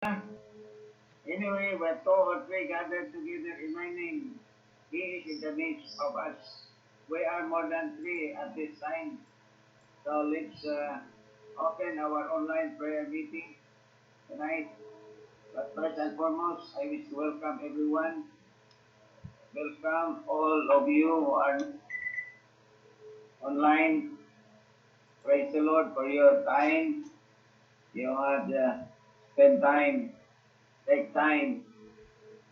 Anyway, when two or three gathered together in my name, He is in the midst of us. We are more than three at this time. So let's open our online prayer meeting tonight. But first and foremost, I wish to welcome everyone. Welcome all of you who are online. Praise the Lord for your time. You had spent time, take time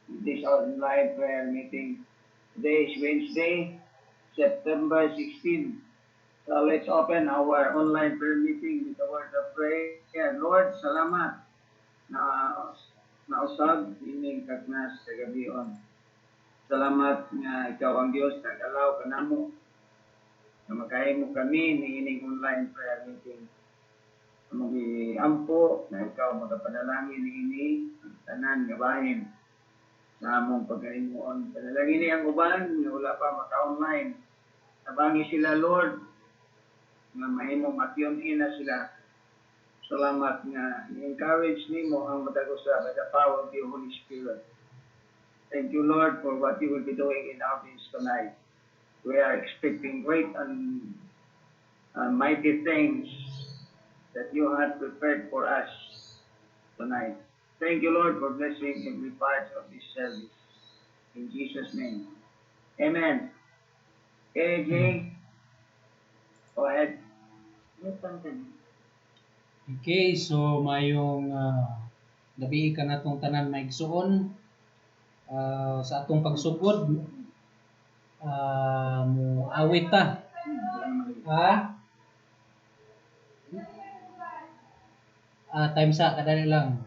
with this online prayer meeting. Today is Wednesday, September 16. So let's open our online prayer meeting with a word of prayer. Lord, salamat na nausab ining kagnas sa gabion. Salamat nga ikaw ang Dios nag-allow kanamo na makahimo kami ni ining online prayer meeting. Mag-iampo na ikaw magapanalangin ni ini tanan nga bahin sa among pagkahimuon. Panalangin ni ang uban nga wala pa maka-online. Nabangi sila, Lord, nga mahimong matyon-in na sila. Salamat nga i-encourage nimo ang matagusa by the power of the Holy Spirit. Thank you, Lord, for what you will be doing in our midst tonight. We are expecting great and mighty things that you have prepared for us tonight. Thank you, Lord, for blessing every part of this service. In Jesus' name. Amen. AJ, go ahead. Okay, so mayong gabi ka na itong tanan maigsuon sa atong pagsugod mo awit ta. Time sa kadali lang.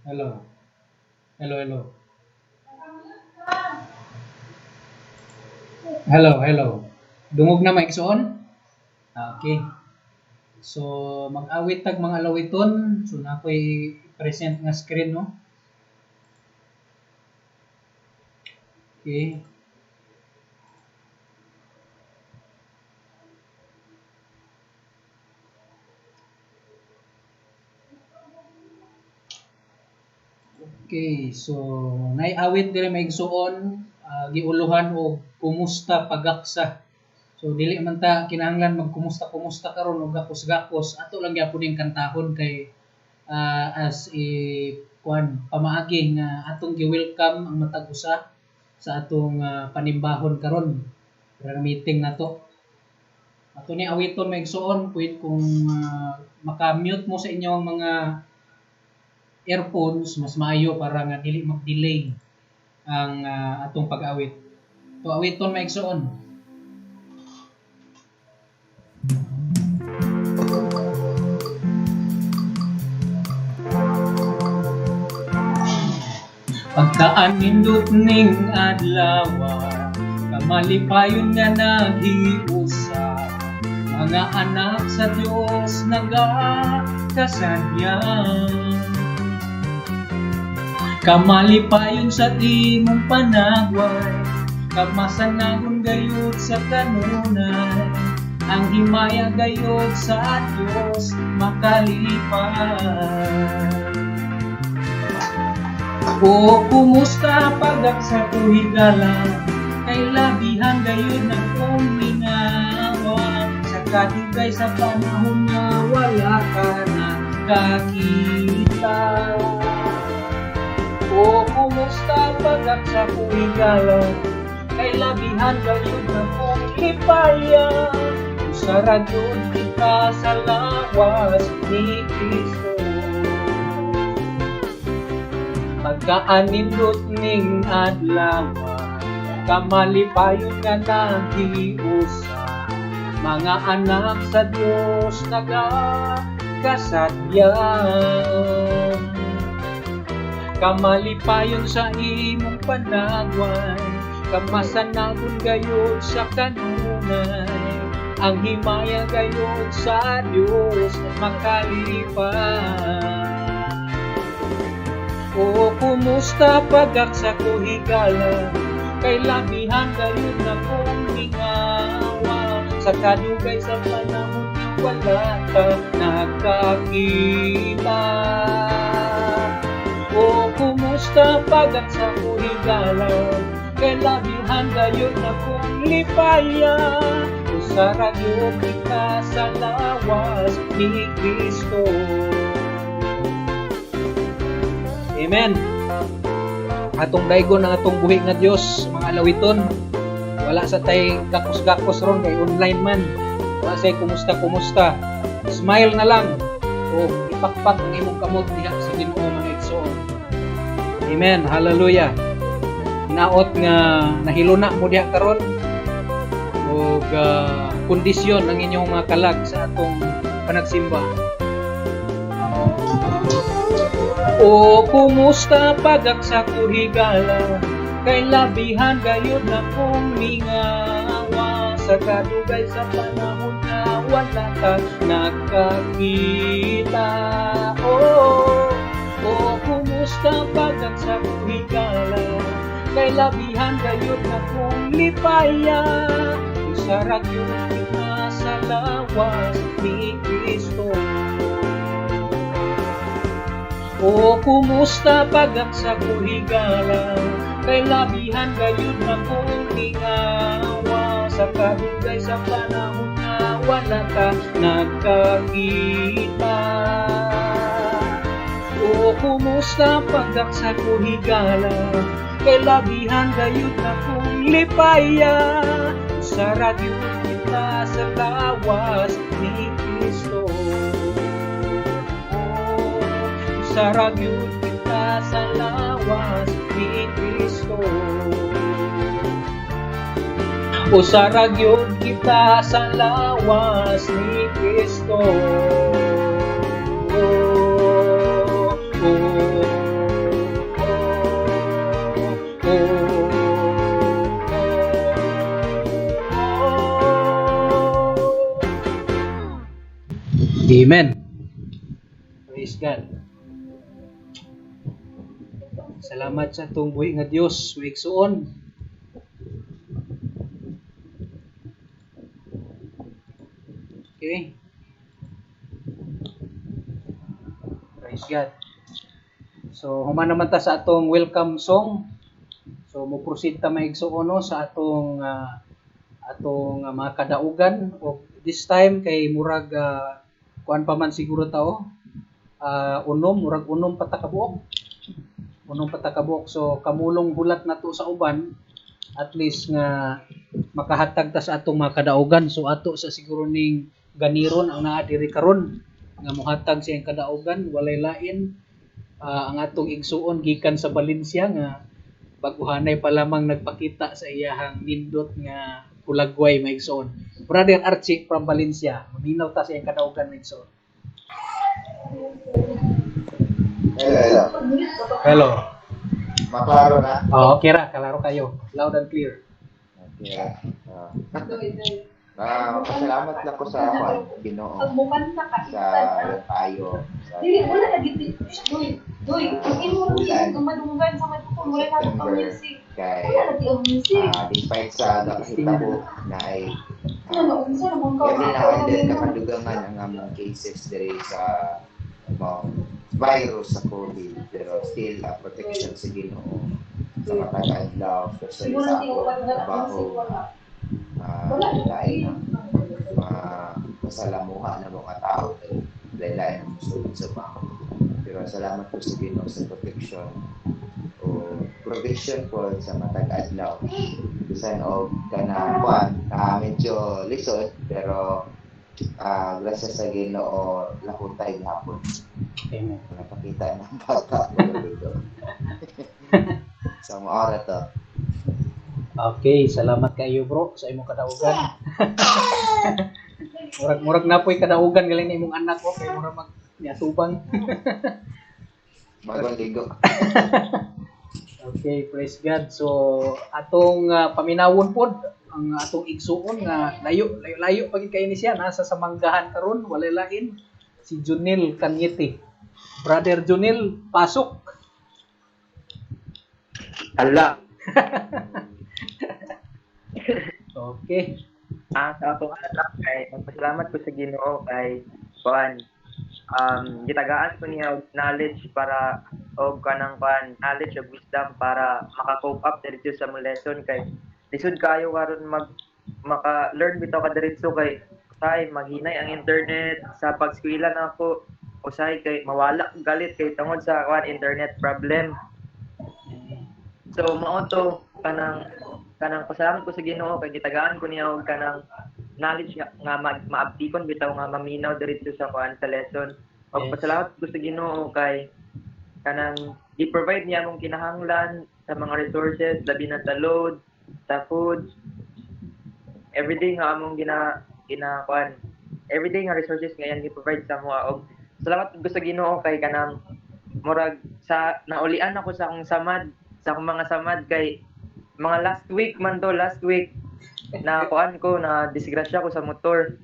Hello. Hello. Dungog na maigsuon? Okay. So mag-awit tag mga alawiton. So na ko'y present nga screen, no? Okay. Okay, so naiawit diri maigsuon, giuluhan og kumusta pagaksa. So dili man ta kinahanglan magkumusta karon og gakos-gakos, ato lang gyapon ning kantahon kay as pamaagi nga atong gi-welcome ang matag usa sa atong panimbahon karon. Para meeting nato. Ato ni awiton maigsuon, pwede kung maka-mute mo sa inyong mga earphones, mas maayo para nga dili mag-delay ang atong pag-awit. So awiton maigsuon. Pagkaan nindot ning adlaw, kamalipayon nga naghiusa, mga anak sa Dios nagakasadyan. Kamalipayon sa imong panagway, kamasanagon gayud sa kanunay, ang himaya gayud sa Dios makalipay. O kumusta pagaksa ko higala, kay labihan gayud na kong minawa, sa kadigay sa panahon nga wala ka na kakita. O kumusta pagaksa ko higala, kay labihan gayud na kong hipaya, usaradyon kita sa lawas ni Kristo. Pagkaanindot ning adlaw, kamalipayon nga naghiusa, mga anak sa Dios nagakasadyan. Kamalipayon sa imong panagway, kamasanagon gayud sa kanunay, ang himaya gayud sa Dios makalipay. O kumusta pagaksa ko higala, kay labihan gayud na kong hingawa, sa kadugay sa panahon na wala ka nakakita. O kumusta pagkat sa kuhigalan, kay labihan gayon na kong lipaya. Usaragyo kita sa lawas ni Kristo. Amen. Atong daygon ang atong buhi nga Dios, mga alawiton. Wala sa tay gakos-gakos ron kay online man. Wala say kumusta. Smile na lang o ipakpak ang imong kamot diha sa Ginoo mga igsoon. Amen. Hallelujah. Naot nga nahiluna mo diha karon og kondisyon ng inyong mga kalag sa atong panagsimba. O kumusta pagak sa kuhigala, kay labihan gayon na kong mingawa. Sa kadugay sa panahon na wala ka nakakita. O kumusta pagak sa kuhigala, kay labihan gayon na kong lipaya. Usarag yun kita sa lawas ni Kristo. O kumusta pagak sa kuhigala, kay labihan gayon na kong lingawa. Sa kadugay sa panahon na wala ka nagkakita. O kumusta pagak sa kuhigala, kay labihan gayon na kong lipaya. Usarag yun kita sa lawas ni Kristo. Usarag yun kita sa lawas ni Kristo. Usarag yun kita sa lawas ni Kristo. Amen. Praise God. Salamat sa atong buhi nga Dios, igsoon. Okay. Praise God. So, human naman ta sa atong welcome song. So, mo proceed ta maigsoon no sa atong mga kadaugan. O this time kay murag kuan pa man siguro tao. Murag unom patakabuok. So kamulong hulat na to sa uban, at least nga makahatag ta sa atong mga kadaugan. So ato sa siguro ning ganiron ang naa diri karon nga mohatag siyang kadaugan, walay lain ang atong igsuon gikan sa Valencia nga baguhanay pa lamang nagpakita sa iyahang nindot nga kulagway maigsoon. Brother Archie from Valencia, maminaw ta siyang kadaugan maigsoon. Hello. Maklaro na? Okay ra, kalaro kayo. Loud and clear. Okay. Pasalamat lang ko sa Ginoo. Sa tayo. Dili wala na gid. Doy, imo ra gumadunggan sa matutong wala na ang music. Kay Wala na ang music. despite sa nakahitabo na ay Ano unsa na mong every now and then nakadugangan ang among cases diri sa virus sa COVID, pero still protection sa Ginoo sa matagal daw, especially sa ako trabaho lain masalamuha na mga tao lain ang musulod sa mga, pero salamat po sa Ginoo sa protection o provision po sa matagal daw. Bisan og kanang medyo lisod, pero gracias sa Ginoo lakutay gihapon. Amen. Napakita ng bata dito. Sa mga oras to. Okay, salamat kayo bro sa imong kadaugan. murag na po'y kadaugan galing na imong anak ko kay murag magniatubang. Bagong ligo. Okay, praise God. So atong paminawon pod ang atong igsuon nga layo pagid kay ni siya nasa Samanggahan karon, walay lain si Junil Canyete. Brother Junil, pasok. Ala. Okay. Sa ako lang kay magpasalamat ko sa Ginoo kay kuan gitagaan ko niya og knowledge para og kanang kuan knowledge ug wisdom para maka-cope up dito sa mga lesson kay lisod kayo karon maka-learn bitaw ka diretso kay usay maghinay ang internet sa pag-eskwela na ako usay kay mawala og galit kay tungod sa kuan internet problem. So mao to kanang pasalamat ko sa Ginoo kay gitagaan ko niya og kanang knowledge nga maabtikon bitaw nga maminaw diretso sa kuan sa lesson. Og pasalamat ko sa Ginoo kay kanang gi-provide niya among kinahanglan sa mga resources labi na sa load, sa food, everything nga among kuan everything nga resources nga yan gi-provide sa mga og salamat ko sa Ginoo kay kanang murag sa naulian ako sa akong mga samad kay mga last week na kuan ko na disgrasya ko sa motor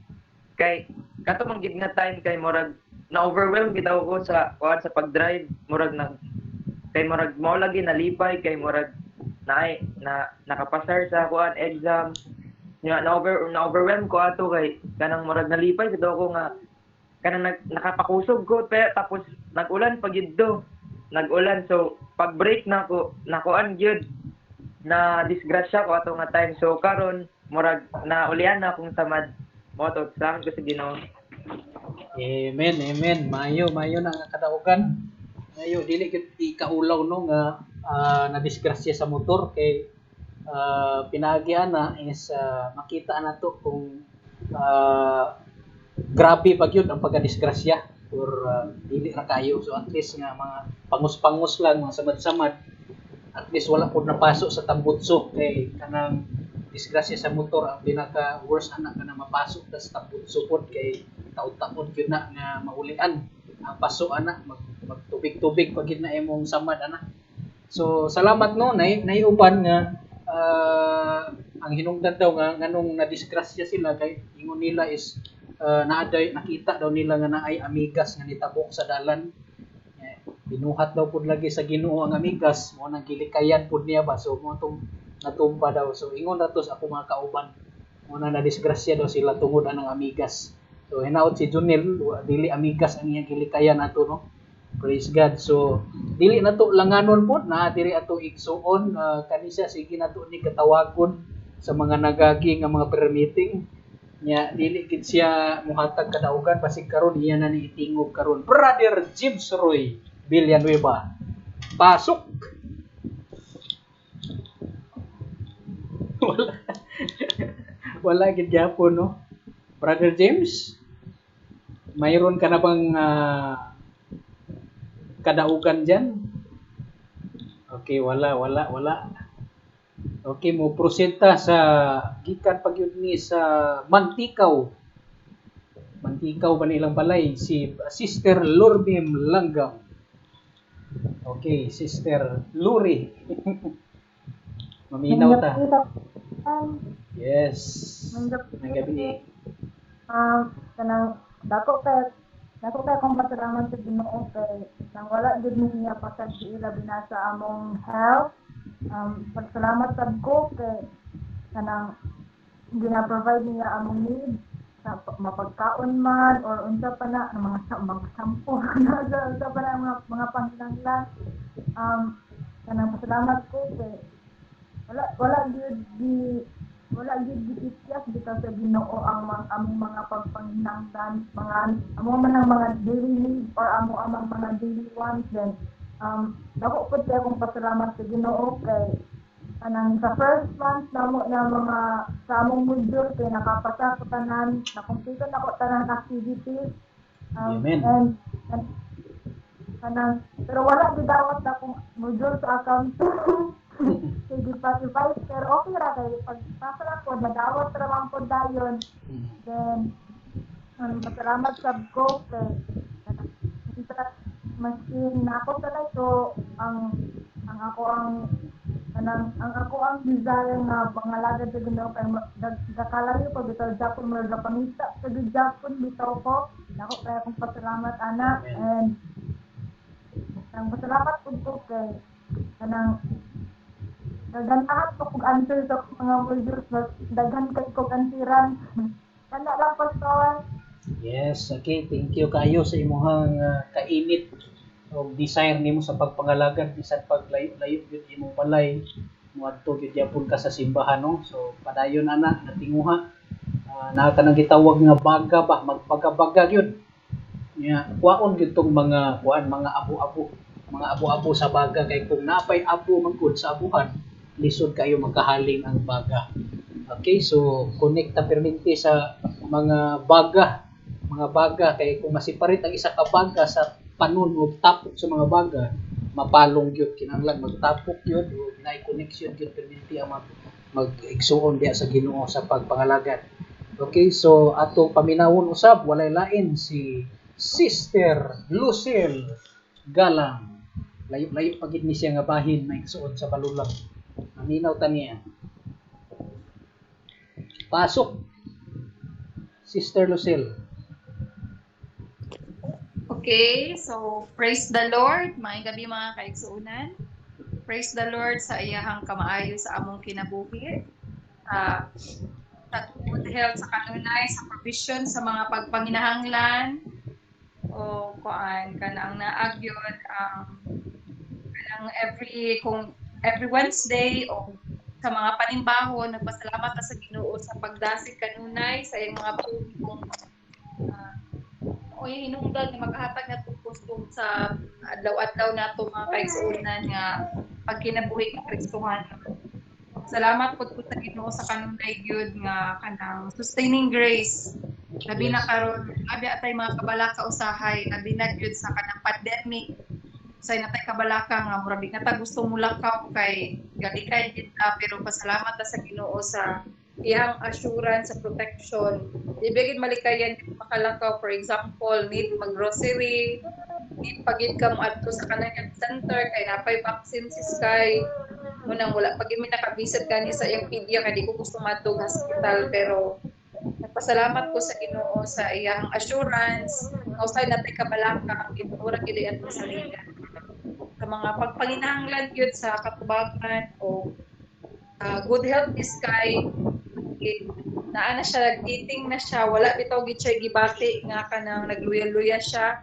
kay kato man gid nga time kay murag na overwhelmed gid ako sa kuan sa pag-drive murag mao lagi nalipay kay murag nakapasar sa kuan exam nya na overwhelmed ko ato kay kanang murag nalipay gid ako nga kanang nakapakusog ko pero tapos nag-ulan pa gid do nag-ulan so pag break na ko nakuan gyud na disgrasya ko ato nga time so karon murag naulian na akong samad mo to salamat ko sa Ginoo. Amen. Mayo na nga kadaugan. Mayo dili gid ikaulaw no nga na disgrasya sa motor kay pinaagyan na is makita na to kung grabe pa gyud ang pagka-disgrasya or dili ra kayo so at least nga mga pangus-pangus lang mga samad-samad at least wala pud napasok sa tambutso kay kanang disgrasya sa motor ang pinaka worst anak ka na mapasok sa tambutso pod kay taud-taud gyud na nga maulian ang paso ana magtubig-tubig pag gid na imong samad ana so salamat no naiuban nga ang hinungdan daw nga nganong na-disgrasya sila kay ingon nila is nakita daw nila nga naay amigas nga nitabok sa dalan binuhat daw pud lagi sa Ginoo ang amigas mo nang gilikayan pud niya ba so mo tong natumba daw so ingon nato sa ako mga kauban mo na disgrasya daw sila tungod anang amigas so hinaot si Junel dili amigas ang iyang gilikayan ato no praise God so dili nato langanon pud na diri ato igsuon kanisa sige nato ni katawagon sa mga nagagi nga mga prayer meeting nya dili gid siya muhatag kadaugan basig karon iya na ni itingog karon Brother James Roy Villanueva pasok wala gid gyapon no Brother James mayroon ka na bang kadaugan diyan okay wala okay mo prosenta sa gikan pagyud ni sa Mantikaw ba nilang balay si Sister Lorbim Langgam okay Sister Luri maminaw ta yes ng gabi kanang dako kay kung pasalamat sa Ginoo kay nang wala gid niya pasag ila binasa among health pasalamat sad ko kay kanang gina-provide niya among need sa mapagkaon man or unsa pa na mga shampoo sa pa na mga panghinanglan kanang pasalamat ko kay wala gid gitikyas bitaw sa Ginoo ang among mga pagpanghinanglan among mga daily needs or among mga daily wants then dako pud kay akong pasalamat sa Ginoo kay kanang sa first month namo na mga sa among module kay nakapasa ko tanan nakumpleto na ko tanan activities and kanang pero wala gid dawat akong module sa accounting sige pa pero okay ra kay pagpasa lang ko nadawat ra man pod dayon then pasalamat sab ko kay maski na ako talay so ang ako ang desire nga pangalagad sa Ginoo kay dakalayo pa bitaw Japon mo pangita sa Japon bitaw ko nako kay akong pasalamat ana and ang pasalamat pud ko kay kanang Daghan lahat ko kung answer sa mga modules na daghan kay kog ansiran. Kana lang pastor. Yes, okay. Thank you kayo sa imong kainit o desire nimo sa pagpangalagad bisan paglayo-layo gyud imong balay moadto gyud gyapon ka sa simbahan no. So padayon ana natinguha na kanang gitawag nga baga ba magbaga-baga gyud. Nya kuwaon gyud tong mga mga abo-abo sa baga kay kung napay abo man gud sa abuhan lisod kayo magkahaling ang baga. Okay, so konekta perminti sa mga baga kay kung masiparit ang isa ka baga sa panon o tapok sa mga baga mapalong gyud kinahanglan magtapok gyud o naay connection gyud perminti ang mag-igsuon diya sa Ginoo sa pagpangalagad. Okay, so ato paminawon usab walay lain si Sister Lucille Galang. Layo-layo pagid ni siya nga bahin na igsuon sa balulang. Aminaw ta niya. Pasok. Sister Lucille. Okay, so praise the Lord. Maayong gabi mga kaigsuunan. Praise the Lord sa iyahang kamaayo sa among kinabuhi. Sa good health sa kanunay, sa provision sa mga pagpanginahanglan o kuan kanang naagyon kanang every Wednesday o sa mga panimbaho nagpasalamat ta sa Ginoo sa pagdasig kanunay sa iyang mga pulong o hinungdan nga maghatag na tungkol sa adlaw-adlaw nato mga kaigsuonan nga pagkinabuhi ng Kristohan. Salamat po sa Ginoo sa kanunay gyud nga kanang sustaining grace. Labi na karon, abi atay mga kabalaka usahay, labi na gyud sa kanang pandemic. Say natay kabalaka nga murag di na ta gusto mulakaw kay galikay gid ta pero pasalamat ta sa Ginoo sa iyang assurance sa protection. Ibigid malikayan makalakaw, for example, need mag-grocery, need pagid ka mo adto sa kanang health center kay napay vaccine si Sky. Munang wala pag mi nakabisit kani sa iyang pedya kay di ko gusto madtog hospital pero nagpasalamat ko sa Ginoo sa iyang assurance. Usay natay kabalaka gitura gid ato sa liga. Sa mga pagpanginahanglan gyud sa katubagan o good health ni Sky naa na siya nag-eating na siya wala bitaw gid siya gibati nga kanang nagluya-luya siya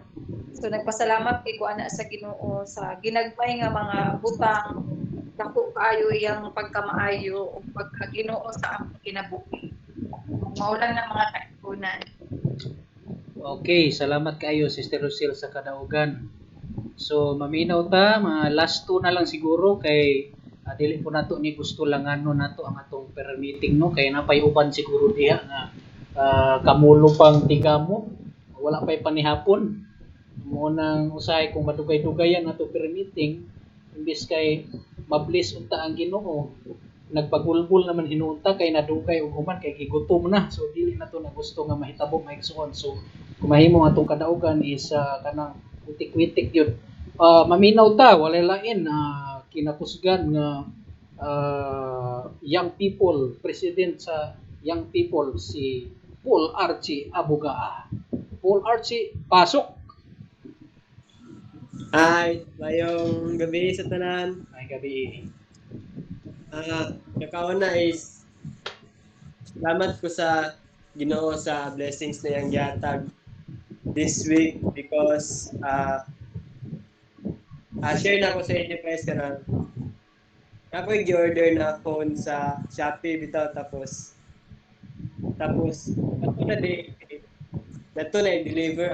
so nagpasalamat kay ko ana sa Ginoo sa ginagmay nga mga butang dako kaayo iyang pagkamaayo o pagkaginoo sa among kinabuhi maulan na mga kaigunan. Okay, salamat kayo Sister Lucille sa kadaugan. So maminaw ta mga last two na lang siguro kay dili po nato ni gusto lang nato ang atong prayer meeting no kay napay uban siguro diha nga kamulo pang tigamo wala pay panihapon mo nang usahay kung madugay-dugayan nato prayer meeting imbis kay mabliss unta ang Ginoo nagpagulbul naman hinuunta kay nadugay og human kay gigutom na so dili nato na gusto nga mahitabo maigsuon so kung mahimo atong kadaugan is kanang witik-witik yun maminaw ta walay lain kinakusgan nga young people, president sa young people si Paul Archie Abugaa. Paul Archie, pasok. Hi, mayong gabi sa tanan. Ay gabi. Nakauna is salamat ko sa Ginoo sa blessings na yang gihatag this week because share na ko sa inyo guys kanang ako i-order na phone sa Shopee bitaw tapos ako na dato na i-deliver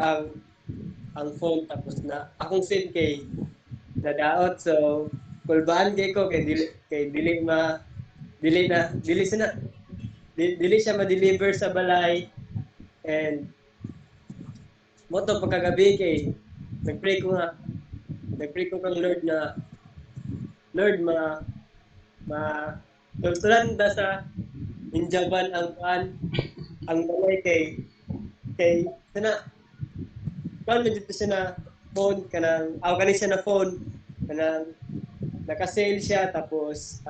ang phone tapos na akong SIM kay nadaot so kulbaan kay ko kay dili siya ma-deliver sa balay and moto pagkagabi kay nagpray ko kang Lord tultulan da sa injaban ang balay kay sana paano dito siya na phone kanang kani siya na phone kanang naka-sale siya tapos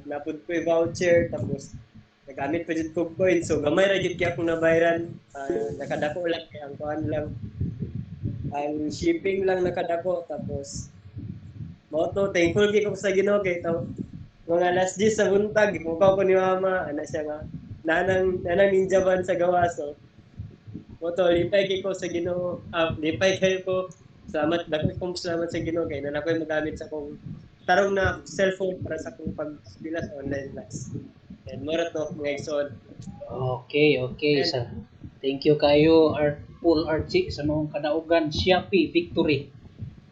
napud ko yung voucher tapos nagamit pa dito ko coin so gamay ra gyud kay akong nabayaran nakadako lang kay ang kuan lang ang shipping lang nakadako tapos moto thankful kay ko sa Ginoo kay mga last days sa buntag, mukaw ko ni mama, ana siya nga, nanang ninjaban sa gawaso. Moto, lipay kay ko sa Ginoo, lipay kayo ko, salamat, dako kong salamat sa Ginoo, kay na ako'y magamit sa kong tarong na cellphone para sa kong pagbilas sa online class. And mura to, mga igsoon. Okay. Thank you kayo, Paul Archie, sa mga kadaugan, Shopee Victory.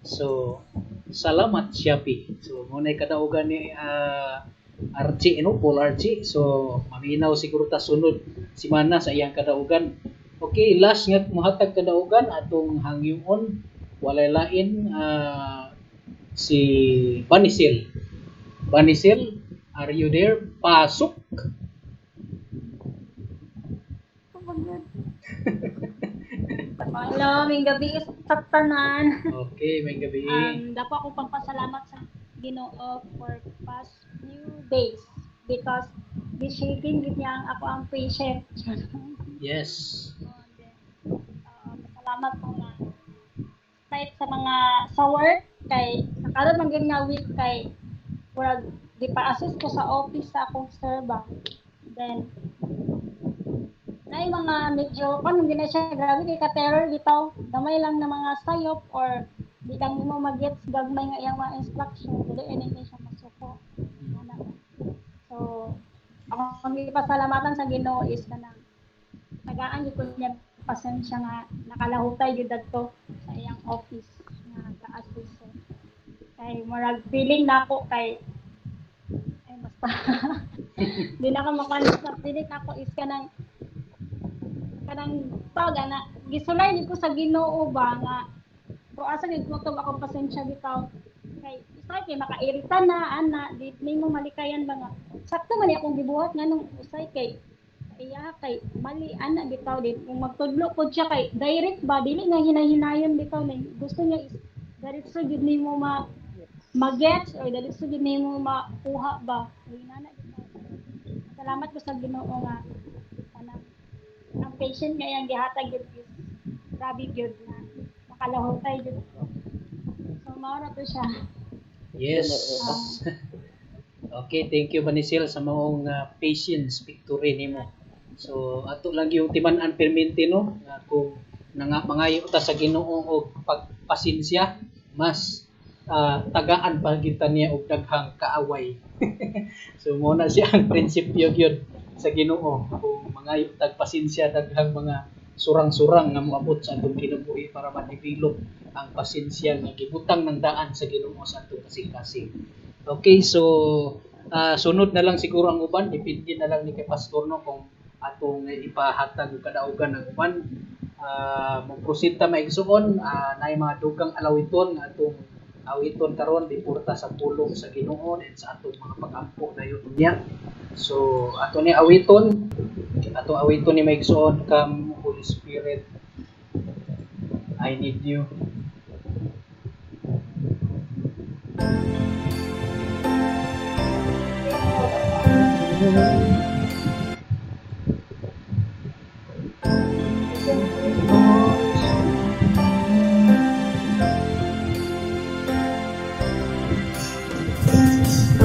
So, salamat Shopee. So, muna kadaugan ni Archie, Paul Archie. So, maminaw siguro ta sunod simana sa iyang kadaugan. Okay, last nga muhatag kadaugan atong hangyon, walay lain si Banisil. Banisil, are you there? Pasok. Hello, may gabi sa tanan. Okay, may gabi. Dapat ako pagpasalamat sa Ginoo for past few days because bishaping gid niya ako ang patient. Yes. Salamat po na kahit sa mga sa work kay sa karon man gyud nga week kay murag di pa assist ko sa office sa akong serba. Then na mga medyo hindi na siya grabe kay ka-terror bitaw gamay lang na mga sayop or di lang mo mag-gets gagmay nga iyang mga instruction dili anything siya masuko. So ang ipasalamatan sa Ginoo is kanang tagaan gyud ko niya pasensya nga nakalahutay gyud adto sa iyang office nga ka-assist kay murag feeling nako kay ay basta di na ka makalis na feeling nako is kanang pag ana gisulay ni ko sa Ginoo ba nga kung asa gid ko to ako pasensya bitaw kay usay kay makairita na ana di nimo malikayan ba nga sakto man akong gibuhat nganong usay kay iya kay mali ana bitaw din kung magtudlo pod siya kay direct ba dili nga hinahinayon bitaw ni gusto niya is diretso gid nimo ma-get or diretso gid nimo makuha ba hinana bitaw. Salamat ko sa Ginoo nga ang patient nga yang gihatag gyud is grabe gyud na makalahutay gyud ko. So mao na to siya. Yes. Okay, thank you Banisil sa maong patience victory nimo. So ato lang yung timan-an permente no nga kung mangayo ta sa Ginoo og pagpasensya mas tagaan pa kita niya og daghang kaaway. So mo na siya ang prinsipyo gyud sa Ginoo kung mangayo tag pasensya daghang mga surang-surang nga moabot sa atong kinabuhi para ma-develop ang pasensya nga gibutang ng daan sa Ginoo sa atong kasing-kasing. Okay, so sunod na lang siguro ang uban, depende na lang ni kay pastor no kung atong ipahatag og kadaugan ang uban. Mo-proceed ta maigsuon naay mga dugang alawiton nga atong awiton karon diporta sa pulong sa Ginoo and sa atong mga pag-ampo dayon niya. So ato ni awiton ni maigsuon, Come Holy Spirit, I need you.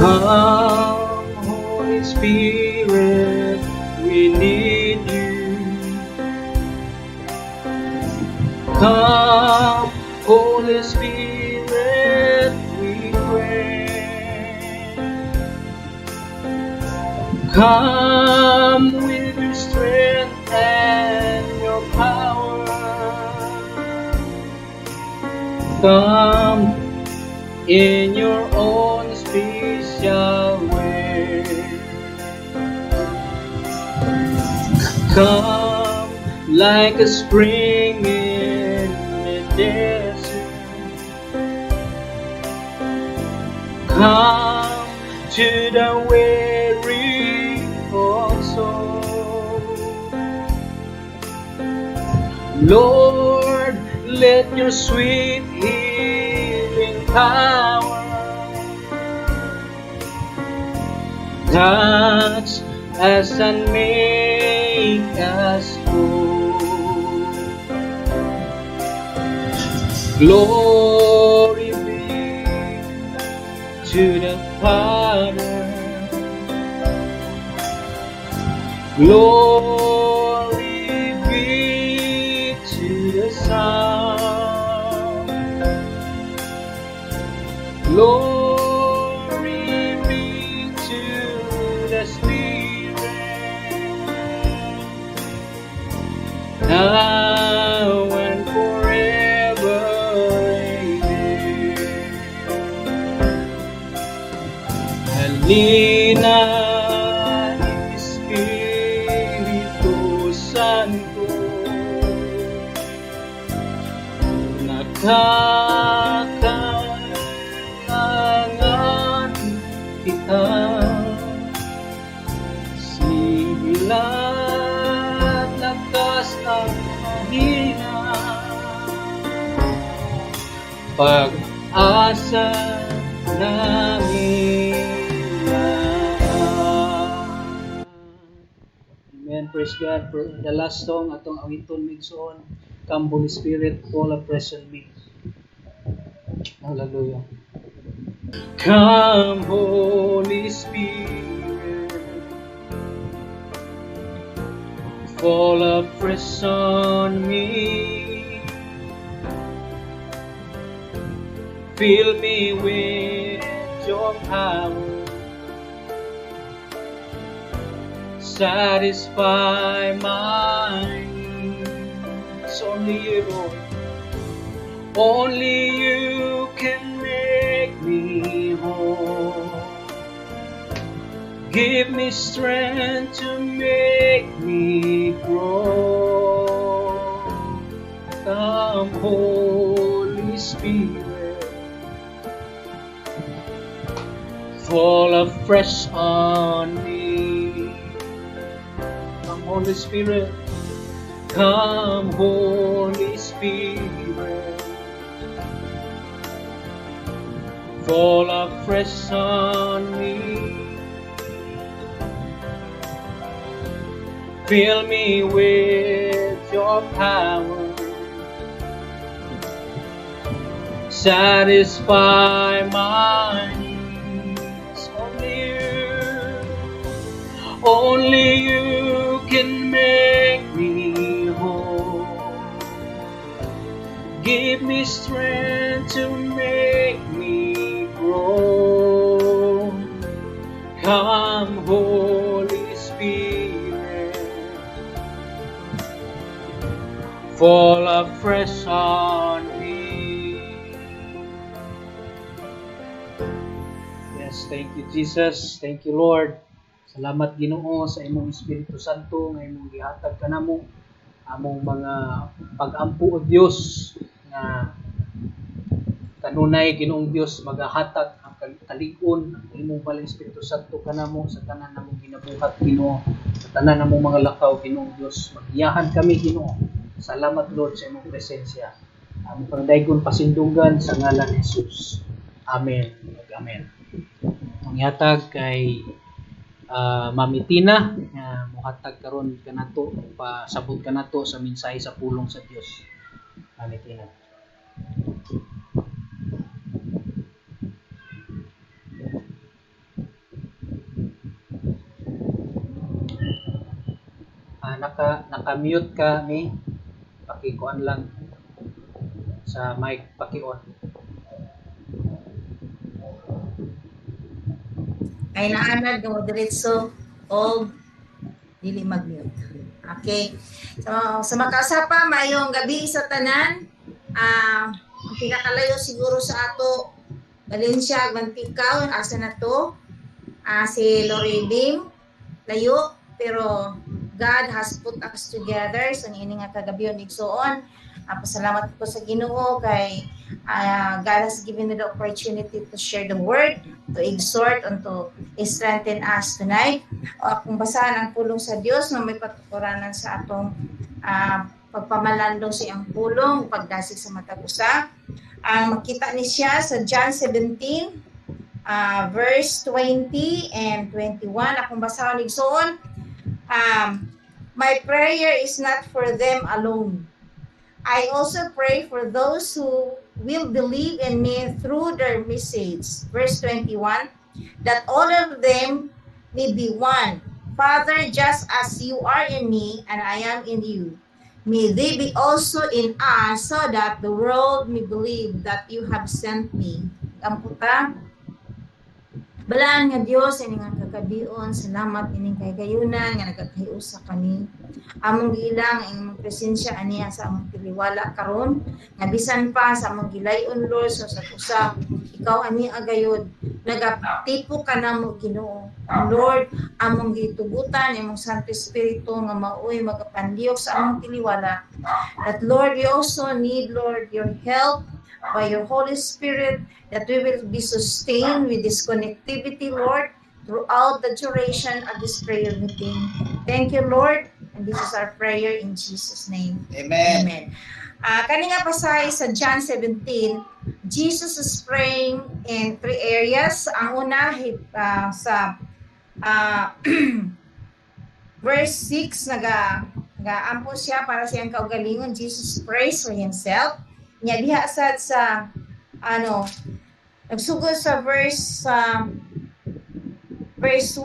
Come, Holy Spirit, we need you. Come, Holy Spirit, we pray. Come with your strength and your power. Come in your own special way. Come like a spring in the desert. Come to the weary soul. Lord, let your sweet healing power touch us and make us whole. Glory be to the Father Glory be to the Son. Glory be to the Spirit. Now and forever. Amen. Halina, Espiritu Santo, nakakailangan kita. Silat lakas ng hina, pag-asa namin. Amen. Praise God. For the last song atong awiton migsoon, Come Holy Spirit, fall afresh on me. Hallelujah. Come Holy Spirit, fall afresh on me. Fill me with your power. Satisfy my needs. Only you, Lord. Only you can make me whole. Give me strength to make me grow. Come, Holy Spirit, fall afresh on me. Come, Holy Spirit. Come, Holy Spirit, fall afresh on me. Fill me with your power. Satisfy my needs. Only you can make me whole. Give me strength to make me grow. Come, Holy Spirit, fall afresh on me. Yes, thank you, Jesus. Thank you, Lord. Salamat, Ginoo, sa imong Espiritu Santo nga imong gihatag kanamo, among mga pag-ampo o Dios nga kanunay Ginoong Dios magahatag ang kalig-on ang imong balang Espiritu Santo kanamo sa tanan namong ginabuhat, Ginoo, sa tanan namong mga lakaw, Ginoong Dios. Magiyahan kami, Ginoo. Salamat, Lord, sa imong presensya. Among pangdaygon pasindungan sa ngalan ni Jesus. Amen. Amen. Ang ihatag kay Mami Tina, muhatag karon kanato, pasabot kanato sa mensahe sa pulong sa Dios. Mami Tina. Naka-mute ka ni, pakikuan lang sa mic, paki-on. Ay naanad mo diretso o dili mag-mute. Okay. So sa makasapa mayong gabi sa tanan. Ang pinakalayo siguro sa ato Valencia, Manticaw, asa na to? Si Loredim, layo, pero God has put us together. So niini nga kagabi yung igsoon. Pasalamat po sa Ginoo kay God has given me the opportunity to share the word, to exhort, and to strengthen us tonight. Kung basahan ang pulong sa Dios na may patukuranan sa atong pagpamalandong sa iyang pulong, pagdasig sa matag usa. Makita ni siya sa John 17, verse 20 and 21. Akong basahan igsoon. My prayer is not for them alone. I also pray for those who will believe in me through their message. Verse 21, that all of them may be one, Father, just as you are in me and I am in you, may they be also in us, so that the world may believe that you have sent me. Ang puta, balaan nga Dios ini nga kagabion, salamat ining kay gayunan nga nagakahiusa kani. Among giilang ang imong presensya aniya sa among tiliwala karon, nga bisan pa sa among gilayon Lord so sa usa ikaw ani agayod nagatipo ka namo Ginoo. Lord, among gitugutan imong Santo Espiritu nga maoy magapandiok sa among tiliwala. That Lord, we also need Lord your help by your Holy Spirit, that we will be sustained with this connectivity, Lord, throughout the duration of this prayer meeting. Thank you, Lord, and this is our prayer in Jesus' name. Amen. Amen. Kanina pasay sa John 17, Jesus is praying in 3 areas. Ang una, sa verse 6, nag-aampo siya para siyang kaugalingon. Jesus prays for himself. Nya diha sad sa nagsugod sa verse 1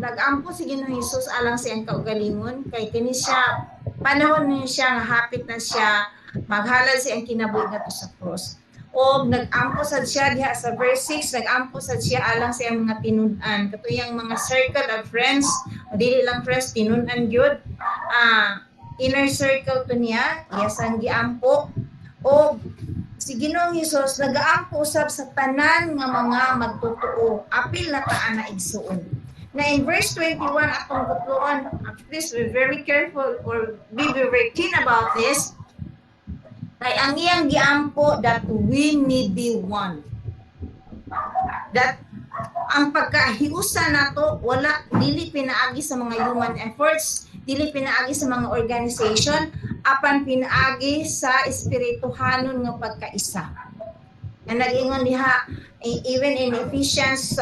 nag-ampo si Ginoong Hesus alang siyang kaugalingon kay kini siya panahon niya siya nga hapit na siya maghalad siyang kinabuhi ngadto sa cross. O nag-ampo sad siya diha sa verse 6, nag-ampo sad siya alang siyang mga tinun-an katuyang mga circle of friends o dili lang friends tinun-an gyud. Inner circle to niya, iyasang giampo. O si Ginoong Hesus nagaampo usab sa tanan nga mga magtotoo apil na taan na igsuon. Na in verse 21 atong tutluon, please be very careful or be very keen about this. Kay ang iyang giampo that we may be one. That ang pagkahiusa nato wala dili pinaagi sa mga human efforts, dili pinaagi sa mga organization, apan pinaagi sa espirituhanon nga pagkaisa. Na nag-ingon diha even in Ephesians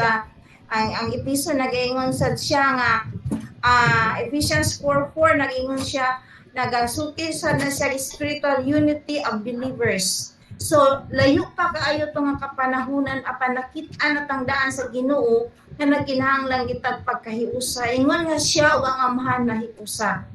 ang episode nag-ingon sad siya nga Ephesians 4:4 nag-ingon siya nagasuki sad na siya spiritual unity of believers. So layo pa kaayo to nga kapanahunan apan nakit-an natang daan sa Ginoo na nagkinahanglan kitag pagkahiusa. Ingon nga siya ug ang amahan na hiusa.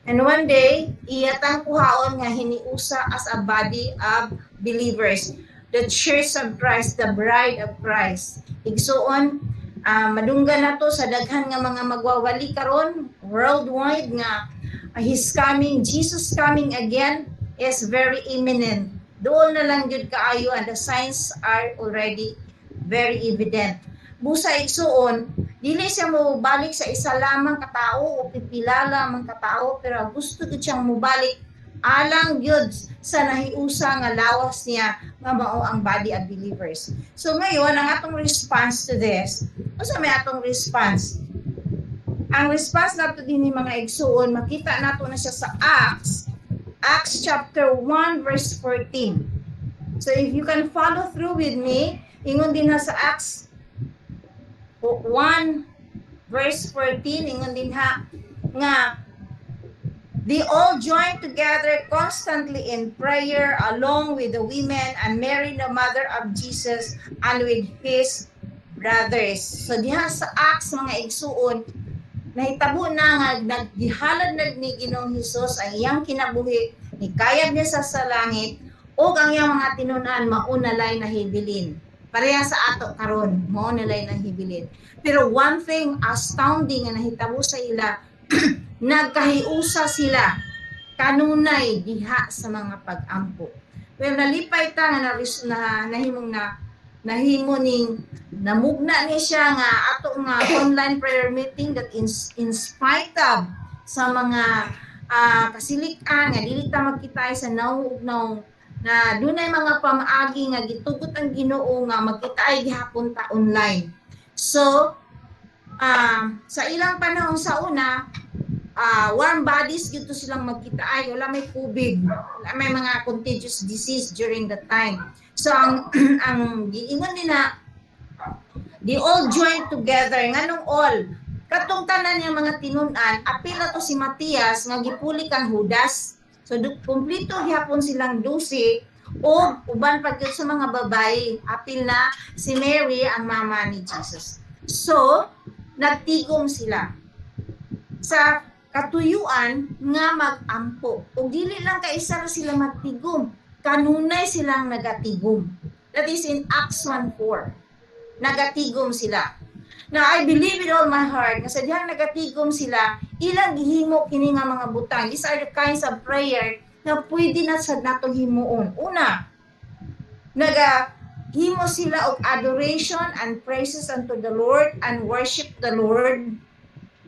And one day, iyatang kuhaon nga hiniusa as a body of believers. The Church of Christ, the Bride of Christ. Igsuon, madunggan na to sa daghan nga mga magwawali karon worldwide nga His coming, Jesus coming again is very imminent. Doon na lang yun kaayo and the signs are already very evident. Busa igsuon, dili siya mo balik sa isa lamang katao o pipila lamang katao pero gusto gud siyang mobalik alang gyud sa nahiusa nga lawas niya nga mao ang body of believers. So ngayon ang atong response to this, unsa may atong response? Ang response nato dinhi mga igsuon, makita nato na siya sa Acts chapter 1 verse 14. So if you can follow through with me, ingon din na sa Acts 1 verse 14, ingon din ha nga they all joined together constantly in prayer along with the women and Mary the mother of Jesus and with his brothers. So diha sa Acts mga igsuon, nahitabo na nga naggihalad na ni Ginoong Hesus ang iyang kinabuhi, nikayab niya sa langit, o ang iyang mga tinunan maunalay na hibilin. Pareha sa ato karon, maunalay na hibilin. Pero one thing astounding nga nahitabo sa ila, nagkahiusa sila kanunay diha sa mga pag-ampo. Well, nalipay ta nga nahimo ning namugna ni siya nga ato nga online prayer meeting that in spite of sa mga kasilikan nga dili ta magkita sa naw na dunay mga pamaagi nga gitugot ang Ginoo nga magkita gihapon ta online. So sa ilang panahon sa una warm bodies gito silang magkita wala may COVID, wala may mga contagious disease during that time. So ang giingon nila, they all joined together. Nganong all? Katong tanan yung mga tinunan, apil na to si Matias, nga gipuli kang Judas. So kumplito gyapon silang 12 o uban pa gyud sa mga babae, apil na si Mary ang mama ni Jesus. So nagtigom sila sa katuyuan nga mag-ampo. O dili lang kaisa ra sila magtigom, kanunay silang nagatigom. That is in Acts 1:4. Nagatigom sila. Now, I believe with all my heart nga sa dihang nagatigom sila, ilang gihimo kini nga mga butang. These are the kinds of prayer na pwede na sa nato himuon. Una, nagahimo sila og adoration and praises unto the Lord and worship the Lord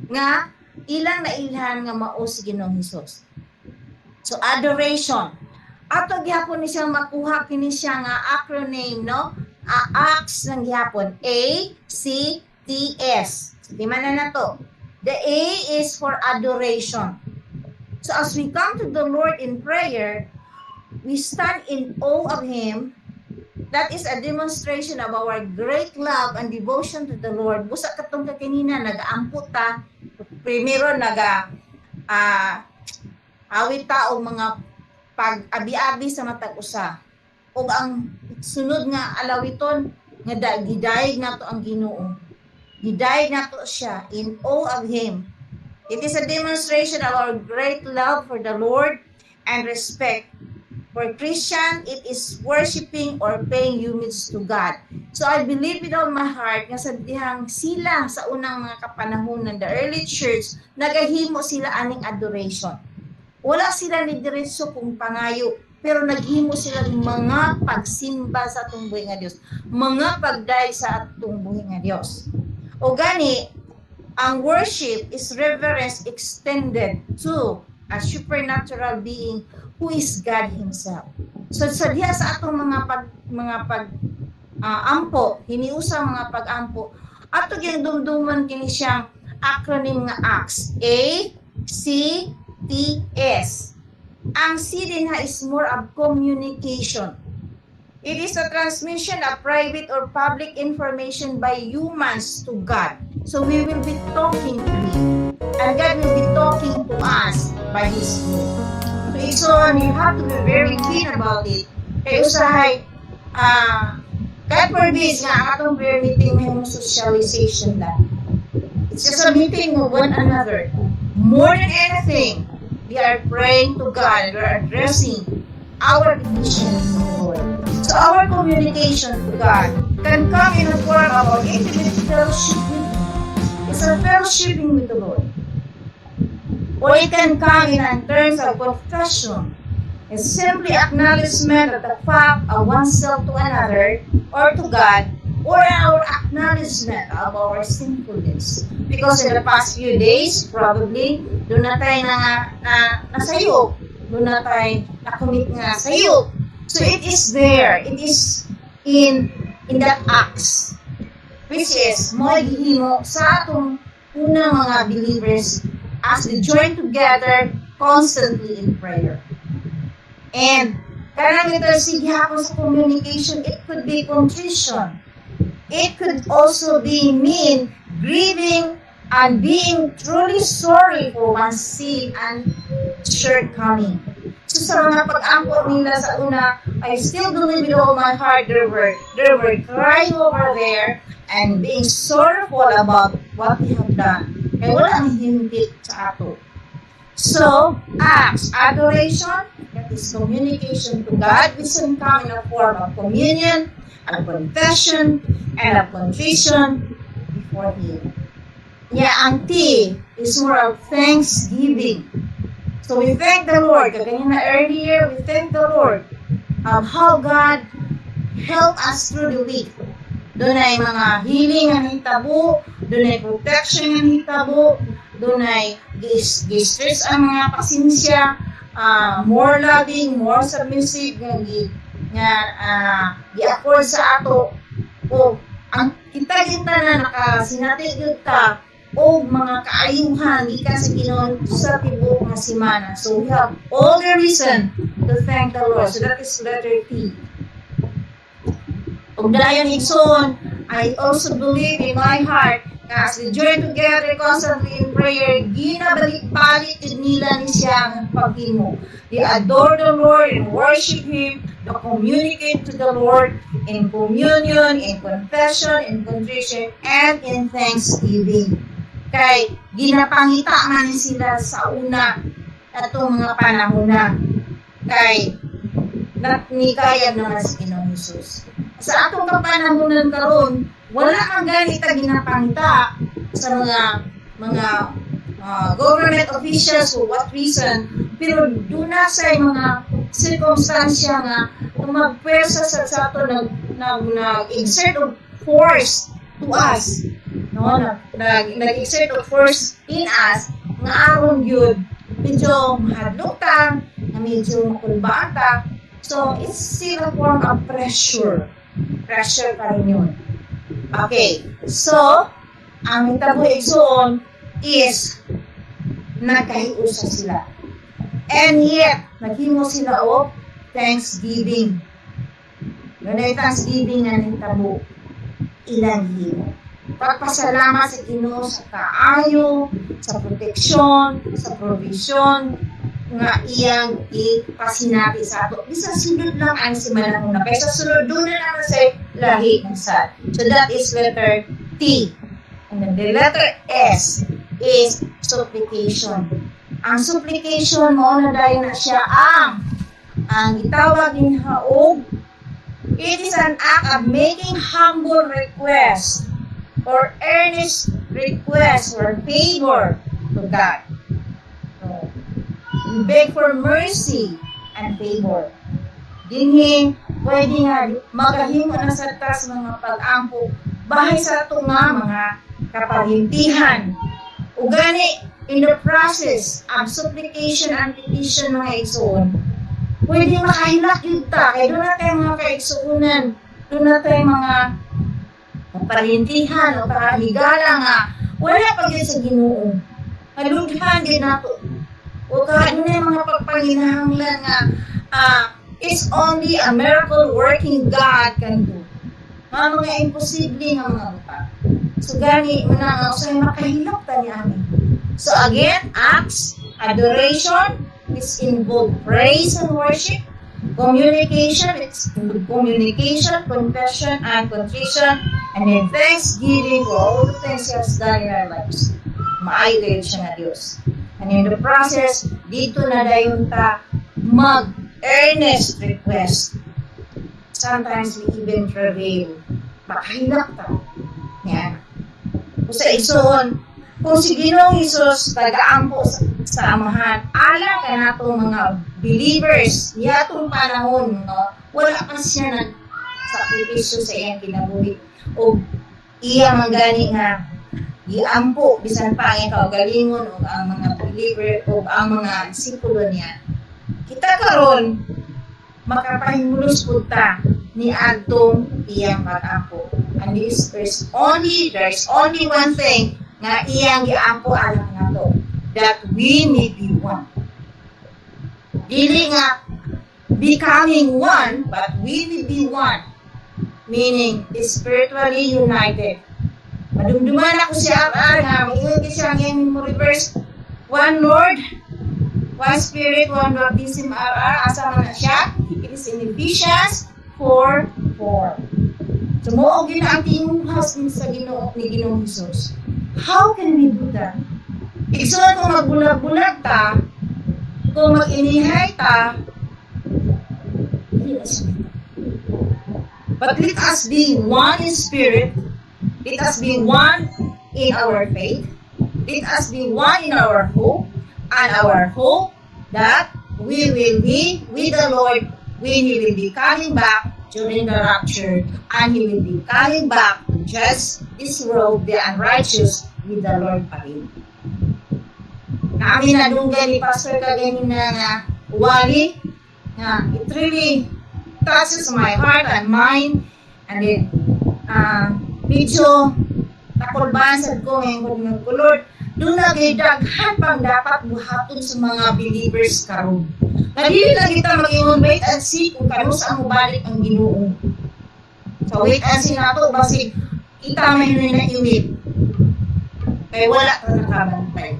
nga ilang nailhan nga mao si Ginoong Hesus. So adoration. Ato gyapon ni siyang makuha kini siya nga acronym, no? Acts ng gyapon. A, C, T, S. Di man na to. The A is for adoration. So as we come to the Lord in prayer, we stand in awe of Him. That is a demonstration of our great love and devotion to the Lord. Busa katong kakinina, nag-amput ta. Primero, awit ta o mga pag-abi-abi sa matag usa. O ang sunod nga alawiton, nga gidayeg na to ang Ginoo. Gidayeg na to siya in awe of Him. It is a demonstration of our great love for the Lord and respect. For Christian, it is worshiping or paying homage to God. So I believe with all my heart nga sa dihang sila sa unang mga kapanahonan, the early church, nagahimo sila aning adoration. Wala sila ni diretso kung pangayo, pero naghimo sila mga pagsimba sa atong buhi nga Dios, mga pagday sa atong buhi nga Dios. O gani, ang worship is reverence extended to a supernatural being who is God Himself. So sa diha sa atong mga ampo, hiniusa mga pag-ampo, ato gyud dumduman kini siyang acronym nga ACTS. A, C, T, S. Ang C din ha is more of communication. It is a transmission of private or public information by humans to God. So we will be talking to Him, and God will be talking to us by His word. So you have to be very clear about it. Kaya usahay, God forbid nga atong prayer meeting may socialization lang. It's just a meeting of one another. More than anything, we are praying to God. We are addressing our petition to the Lord. So our communication to God can come in the form of an intimate fellowship with Him. It's a fellowshipping with the Lord. Or it can come in terms of confession. It's simply acknowledgement of the fact of oneself to another or to God, or our acknowledgement of our sinfulness. Because in the past few days, probably, doon na tayo nasayop. Doon na tayo nakumit nga sayop. So it is there. It is in that acts. Which is, mo gihimo sa atong unang mga believers as we join together constantly in prayer. And karang ito sighapon sa communication, it could be contrition. It could also be mean grieving and being truly sorry for one's sin and shortcoming. So sa mga pag-angkot nila sa una, I still believe with all my heart there were crying over there and being sorrowful about what they have done. Kaya walang hindit sa ato. So, acts, adoration, that is communication to God, which can come in a form of communion, and confession, and a contrition before Him. Yeah, ang T is more of thanksgiving. So we thank the Lord. Kagaya na earlier, we thank the Lord of how God helped us through the week. Doon ay mga healing ang hitabo, doon ay protection ang hitabo, doon ay stress ang mga pasensya, more loving, more submissive, nga i-afford sa ato. O ang kita na nakasinatid yun ta, o mga kaayuhan, ika sa Ginoon sa tibok nga simana. So we have all the reason to thank the Lord. So that is letter T. Ug dayon igsoon, I also believe in my heart na as we join together constantly in prayer, ginabalik-balik nila ni siya ang paghimo. They adore the Lord and worship Him. to communicate to the Lord in communion, in confession, in contrition, and in thanksgiving. Kay ginapangita man sila sa una atong mga panahon na kay nikayag naman si Ginoong Hesus. Sa atong kapanahonan karon, wala man ganita ginapangita sa mga government officials for what reason, pero doon na sa mga circumstansya nga magpwersa sa ato nag-exert of force to us, no, nag-exert of force in us nga aron yun medyo mahadlok ta, na medyo makulbaan ta. So it's still a form of pressure pa rin yun. Okay, so ang hitabo igsoon is nagkahiusa sila. And yet, naghimo sila o thanksgiving. Yun ay thanksgiving na nitabo ilang himo. Pagpasalamat sa Ginoo sa kaayo, sa proteksyon, sa provision, nga iyang ipasinabi sa ato. Bisa sunod lang ang simana muna. Kaya sa sunod, doon na naman sa lahi ng sad. So that is letter T. And then the letter S is supplication. Ang supplication mo na dahil na siya ang itawag din haog. It is an act of making humble request or earnest request or favor to God. So, we beg for mercy and favor. Dinhi, pwede nga magahimo na sa tas mga pag-ampo bahay sa ito nga mga kapagintihan. O gani, in the process of supplication and petition mga igsoon, pwede makahilak yun ta. Kaya doon na tayo mga kaigsuunan, doon na tayo mga parintihan o kahigala nga, wala pa yun sa Ginoo. Halughan din nato. O kahit na mga pagpanginahanglan nga, it's only a miracle working God can do. Mga imposible nga mga buta. So gani, manangaw sa'yo makahilak ta ni amin. So again, acts, adoration, is involved praise and worship. Communication, it's communication, confession, and contrition, and then thanksgiving for all the things He has done in our lives. Maayo siya na Diyos. And in the process, dito na dayon ta mag-earnest request. Sometimes we even travail. Makahilak ta. Yan. Kung sa igsoon, kung si Ginoong Hesus taga-ampo sa amahan, ala ka na itong mga believers, niya itong panahon, no? Wala pa siya nag-sakripisyo sa iyang kinabuhi. O iya magani nga, iampo, bisan pa ang kaugalingon, o ang mga believer, o ang mga disipulo niya. Kita karon makapahimulos punta ni Antong iyang pag-ampo. And there's only one thing nga iyang giampo alam na to, that we may be one. Dili nga becoming one, but we will be one. Meaning, spiritually united. Madumduman ako siya, nga, mag-iwan ko siya ngayon mo reverse. One Lord, one Spirit, one baptism, asa na siya. It is in Ephesians 4:4. So, mo ang ginaantinguhas sa Ginoo ni Ginoong Hesus. How can we do that? Iksuan kung magbulag-bulag ta, kung mag-inihay ta, but let us be one in spirit, let us be one in our faith, let us be one in our hope, and our hope that we will be with the Lord when He will be coming back during the rapture, and He will be coming back to judge this world, the unrighteous, with the Lord pa rin. Kami na dunggan ni Pastor kaganin na wali, it really touches my heart and mind, and then medyo nakulbahan sa ko ngayon ko, Lord, doon na daghan pang dapat buhaton sa mga believers karon. Nadili na kita mag-ingon, wait and see kung kano saan mo balik ang Ginoo. So wait and see nato, basig kita may na iwit. Kaya wala ka nakabantay.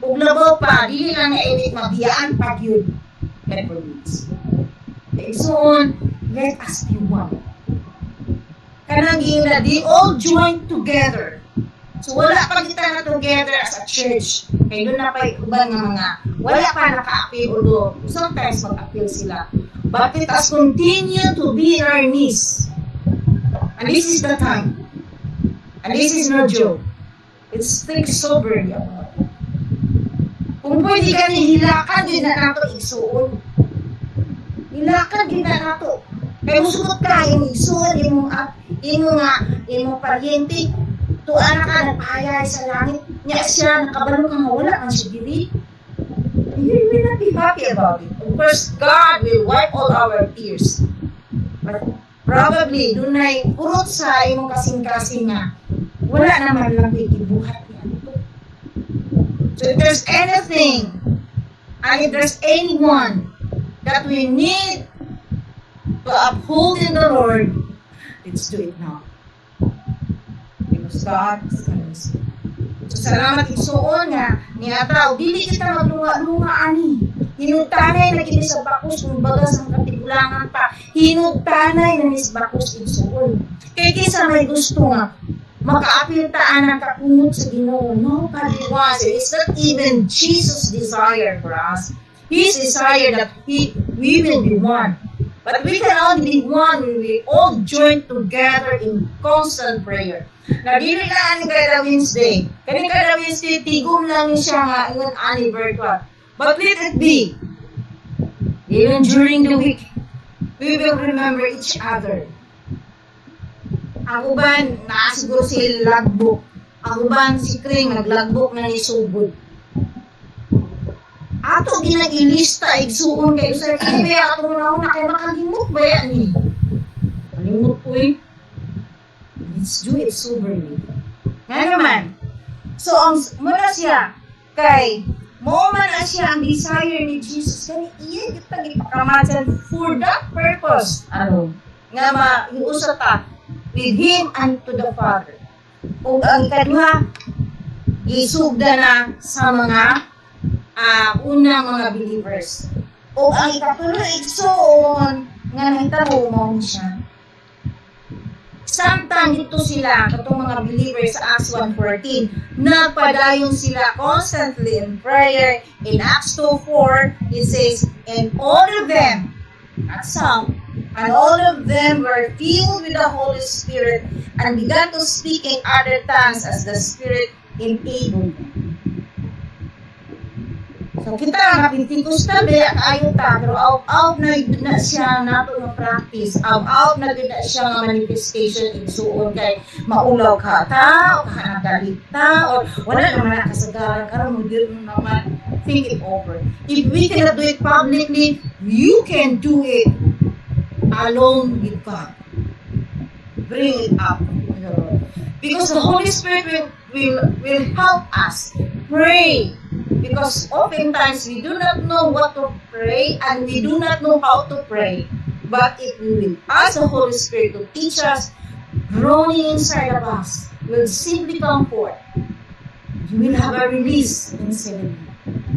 Ug labaw pa, dili lang na iwit, mabiyaan pag yun. That permits. Igsoon, let us be one. Kanang na they all join together. So wala pa kita na together as a church. Kaya doon na pa iban nga mga wala pa naka-appeal, although sometimes mag-appeal sila. But let us continue to be in our knees. And this is the time. And this is no joke. It's think soberly about it. Kung pwede ka hilakan din na nato igsuon. Hilakan din na nato. Kaya musugot ka, yung igsuon, yung paryente, tuan ka, nagpahayay sa langit, niya siya, nakabalo ka nga, wala kang siya dili. You will not be happy about it. Of course, God will wipe all our tears. But probably, doon ay purot sa imong kasing-kasing nga, wala naman lang ikibuhat niya. So if there's anything, and if there's anyone that we need to uphold in the Lord, let's do it now. Because God is coming soon. So salamat igsuon nga ni Ataw, dili kita maglunga-lunga ani. Hinugtanay na kini sa bakos kung bagas ang katigulangan pa. Hinugtanay na ni sa bakos igsuon. Kaya kisa may gusto nga makaapil taan ang kapungot sa Ginoo. Nobody wants it. It's not even Jesus' desire for us. His desire that we will be one. But we can only be one when we all join together in constant prayer. Nagili na ni kada Wednesday. Kani kada Wednesday, tigom lang siya nga ingon ani virtual. But let it be. Even during the week, we will remember each other. Ang uban, naasiguro sila logbook. Ang uban, si Kring, nag-logbook na ni Subod. Ato, ginag-ilista, igsuon kayo sa kaya ato na kaya makalimot ba yan eh? Kalimot po eh. Let's do it soberly. Nga naman. So, ang muna siya, kay, mo man na siya ang desire ni Jesus, kaya iyan kita ipakamatsan for that purpose. Ano? Nga ma-iusat ta, with Him and to the Father. Kung ang ikaduha, isugda na sa mga unang mga believers. O ang ikatuloy, igsoon, nga nahitabo mo siya. Samtang dito sila, katong mga believers sa Acts 1:14, nagpadayon sila constantly in prayer. In Acts 2:4, it says, and all of them, not some, and all of them were filled with the Holy Spirit and began to speak in other tongues as the Spirit enabled them. So kita nga Pentecostal ba ayo ta pero out na siya nato na practice, out na gid siya nga manifestation igsuon kay maulaw ka ta o kanagalit ta or wala naman na kasagaran karon mo dir naman think it over. If we cannot do it publicly, you can do it alone with God. Bring it up. Because the Holy Spirit will help us pray. Because oftentimes we do not know what to pray and we do not know how to pray. But if we will ask the Holy Spirit to teach us, groaning inside of us will simply come forth. You will have a release inside of you.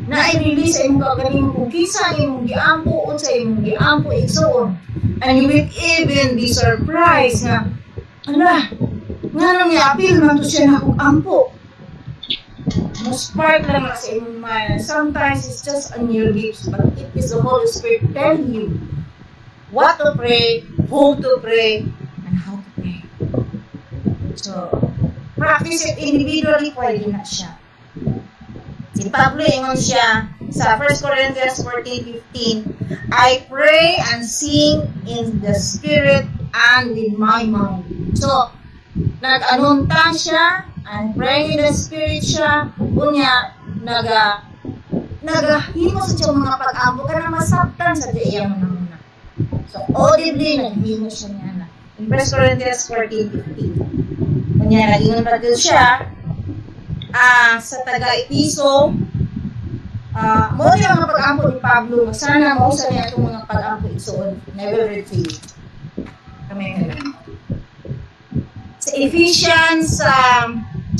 Na i-release ay mong kagaling kung kisa imong giampo o sa imong giampo igsoon. And you will even be surprised na, ala, nga nang i-appeal man to siya na kung ampo. Most part lang sa imong mind. Sometimes it's just on your lips, but it is the Holy Spirit telling you what to pray, who to pray, and how to pray. So, practice it individually, pwede na siya. Si Pablo, ingon siya sa 1 Corinthians 14:15, I pray and sing in the Spirit and with my mind. So, nag-anunta siya, and praying in the Spirit siya, unya, naghimo sa siya mga pag-ampo, ka na masabtan sa diya mo na. So, audibly, naghimo siya niya na. In 1 Corinthians 14:15. Unya, nag-ingon pa din siya, sa taga-Episo, mo yung mga pag-ampo ni Pablo, sana mausa niya itong mga pag-ampo isuon, never repeat. Kami ngayon. Sa Ephesians,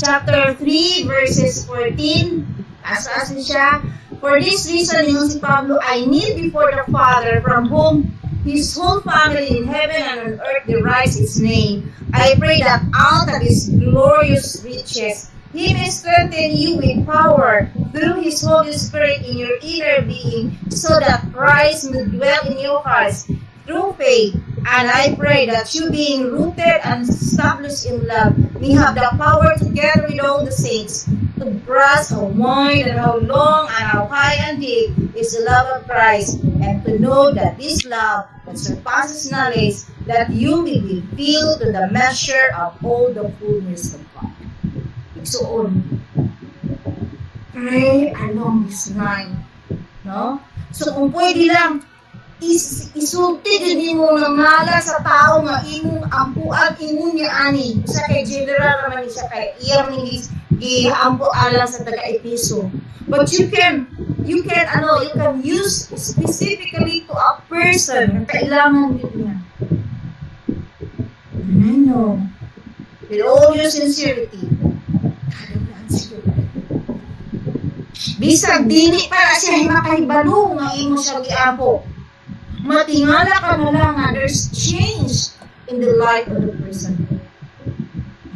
chapter 3, verses 14, asa siya, for this reason, yung si Pablo, I kneel before the Father, from whom His whole family in heaven and on earth derides His name. I pray that out of His glorious riches, He may strengthen you with power through His Holy Spirit in your inner being, so that Christ may dwell in your hearts through faith. And I pray that you, being rooted and established in love, may have the power together with all the saints to grasp how wide and how long and how high and deep is the love of Christ, and to know that this love that surpasses knowledge, that you may be filled to the measure of all the fullness of God. So pray along this line, no? So kung pwede lang, isulti din mo ng ngala sa tao nga imong ampuan imong niya ani sa kay general naman siya kay iyang giampo alang sa taga-Episo, but you can use specifically to a person na kailangan niya. With all your sincerity, bisag dili para siya makahibalo nga imo siya giampo, matingala ka na lang nga there's change in the life of the person.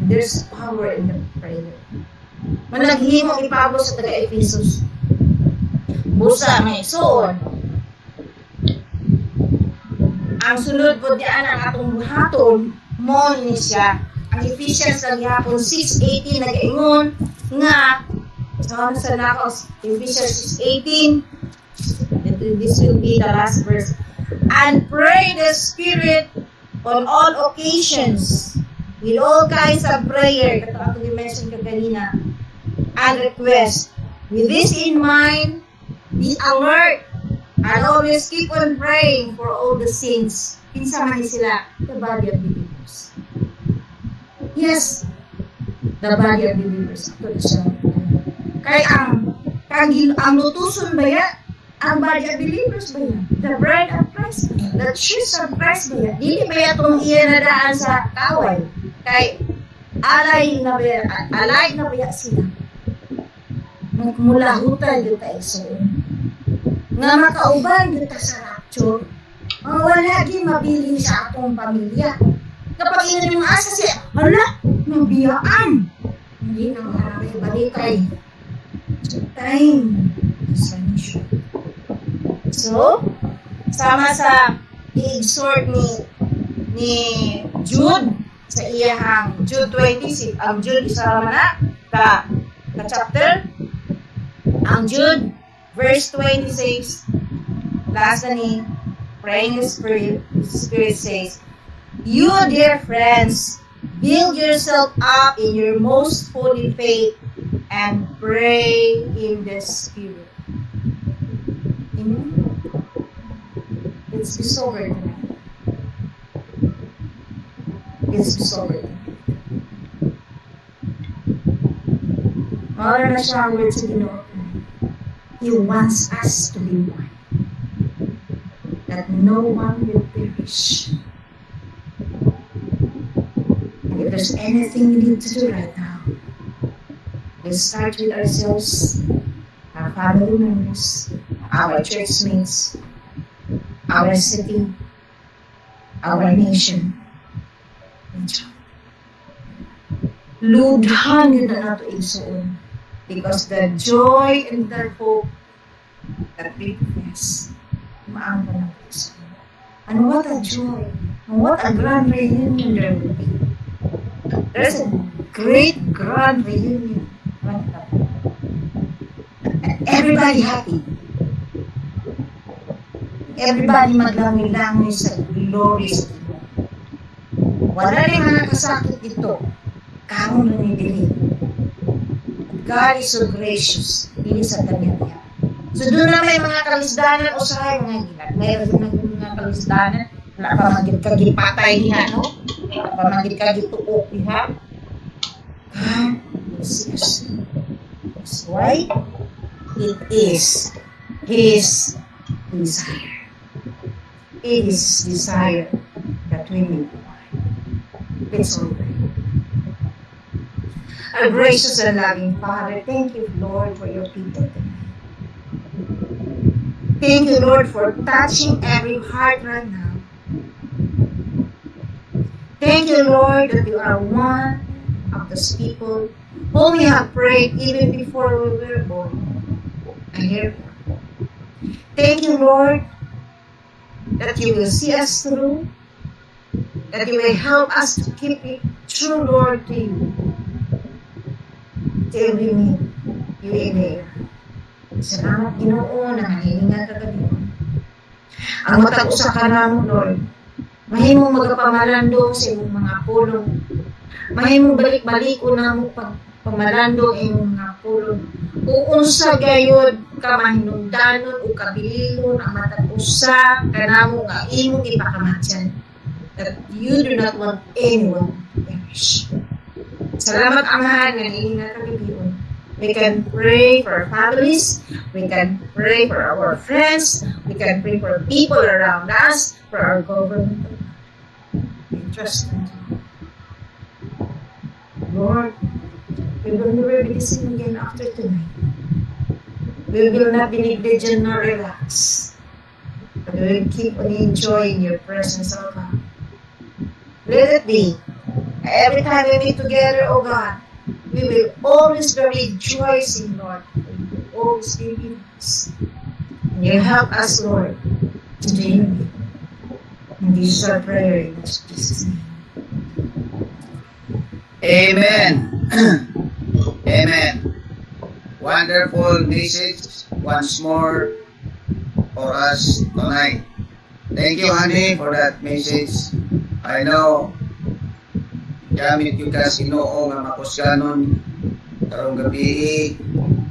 There's power in the prayer. Managhimo ipabo sa taga-Ephesus. Busa may suod. Ang sunod po diyan ang atong buhaton mo ni siya. Ang Ephesians ng yapon 6:18 nag-ingon nga sa Nakos, Ephesians 6:18. This will be the last verse. And pray the Spirit on all occasions with all kinds of prayer. Ito ako i-mention ko kanina. And request. With this in mind, be alert and always keep on praying for all the saints. Pinsa man sila, the body of believers. Yes, the body of believers. Ito siya. Kaya ang lutuson ba yan? Ang body of believers ba yan? The bride of Christ. The church of Christ ba yan? Dili ba yan itong iyanadaan sa kaway? Kay alay na ba yan sila? Mula hutay dito iso. Nga makauban dito sa rapture, wala din mabiling sa atong pamilya. Kapag ina yung asa siya, hala, nabiyaan. Hindi na marami balitay. Time is an issue. So, sama sa i-exhort ni Jude sa iyahang Jude 20, ang Jude isa na ka chapter. Ang Jude verse 26, last na ni praying the Spirit says, you, dear friends, build yourself up in your most holy faith and pray in the Spirit. Amen? Let's be sober tonight. Let's be sober tonight. Mawala na siya ang words sa Ginoo. He wants us to be one. That no one will perish. And if there's anything we need to do right now, let's start with ourselves, our family members, our church mates, our city, our nation. Ludhan yun na nato igsoon. Because the joy and the hope that we possess, maangka na igsoon. And what a joy, and what a grand reunion there will be. There's a great grand reunion. Everybody happy. Everybody maglangi-langi sa glory sa Ginoo. Wala rin mga nakasakit dito. Karon na nibili. God is so gracious. Hindi sa kanya. So doon na may mga kalisdanan o sa mga ginag. Mayroon mga kalisdanan. Wala pa maging kagipatay niya, no? Wala pa maging kagituok niya. God is mercy. That's why it is His desire. It is desire that we may be one. Let's all pray. Our gracious and loving Father, thank you, Lord, for your people tonight. Thank you, Lord, for touching every heart right now. Thank you, Lord, that you are one of those people whom we have prayed even before we were born. And here, thank you, Lord, that you will see us through, that you will help us to keep it true, Lord, to you, till we meet you in there. Salamat, Ginoo, na mahilingan ka gabi. Ang matag usa ka namo, Lord, mahimong magapamalando sa imong mga pulong. Mahimong balik-baliko namo pagpamalando imong mga pulong. Kung unsa gayud ka mahinungdanon o kabililon ang matag usa ka namo nga imong ipakamatyan, that you do not want anyone to perish. Salamat, Amahan, nga niingat ka gabi. We can pray for our families, we can pray for our friends, we can pray for people around us, for our government. We trust in you. Lord, we will never be the same again after tonight. We will not be negligent nor relax, but we will keep on enjoying your presence, O God. Let it be. Every time we meet together, O God, we will always be rejoicing, Lord. We will always be in peace. And you help us, Lord, to dream. And this is our prayer in Jesus' name. Amen. Amen. Wonderful message once more for us tonight. Thank you, honey, for that message. I know gamit yung kasi Ginoo nga makusganon karong gabi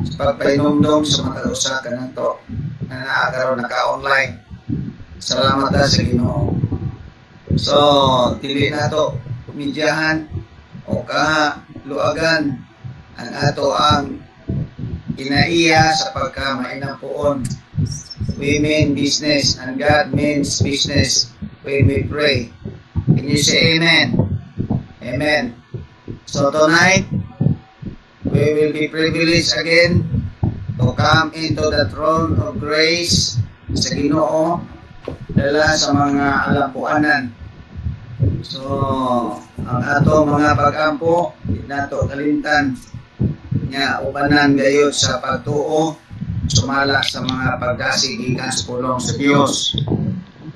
sa pagpainomdom sa mga usa ka nato na naakaroon naka-online. Salamat sa Ginoo. So, dili nato kumidyahan o kaluagan ang ato ang kinaiya sa pagkamainampuon. We mean business and God means business when we pray. Can you say amen? Amen. So tonight, we will be privileged again to come into the throne of grace sa Ginoo dala sa mga alampuanan. So, ang ato mga pag-ampo, di nato kalimtan nga ubanan gayud sa pagtuo, sumala sa mga pagdasig gikan sa pulong sa Dios.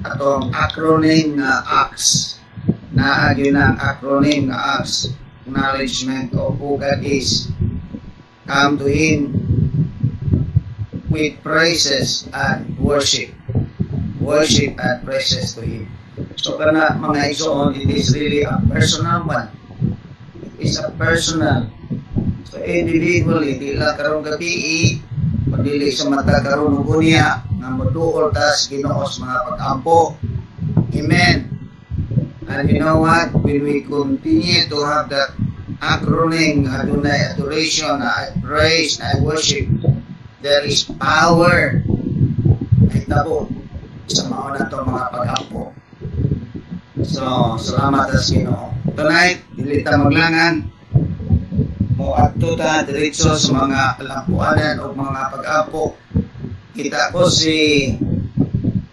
Atong acronym nga ACTS. Naagyo ng acronym nga ACTS, acknowledgement of who God is. Come to Him with praises and worship. Worship and praises to Him. So kana mga igsoon, it is really a personal one. It is a personal. So individually, di lang karong gabi, pagdili sa mata karong unya, nga moduol ta sa Ginoo sa mga pag-ampo. Amen. And you know what? When we continue to have that acronym, Adonai adoration, I praise, I worship, there is power ay tabo sa mauna itong mga pag-ampo. So, salamat sa Ginoo. Tonight, dili ta maglangan, mo adto ta diretso sa mga alampuanan o mga pag-ampo. Kita ko si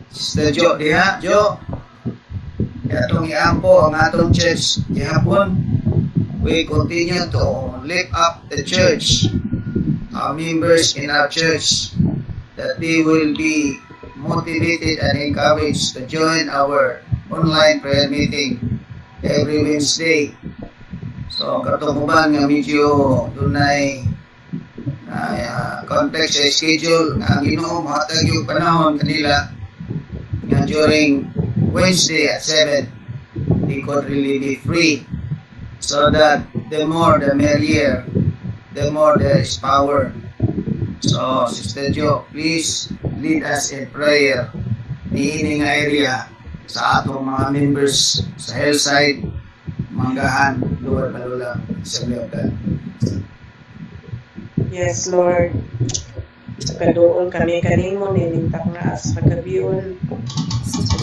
Sister Jo diha, Jo. Atong iampo ang atong church gihapon. We continue to lift up the church, our members in our church, that they will be motivated and encouraged to join our online prayer meeting every Wednesday. So, katong uban nga medyo dunay context sa schedule nga ang Ginoo mahatag yung panahon kanila nga during Wednesday at 7 they could really be free, so that the more the merrier, the more there is power. So Sister Jo, please lead us in prayer niining area sa atong mga members sa Hillside, Manggahan, Lower Balula, Assembly of God. Yes, Lord. Sa kadoon kami kanimo ninintak na as pagkabiyon.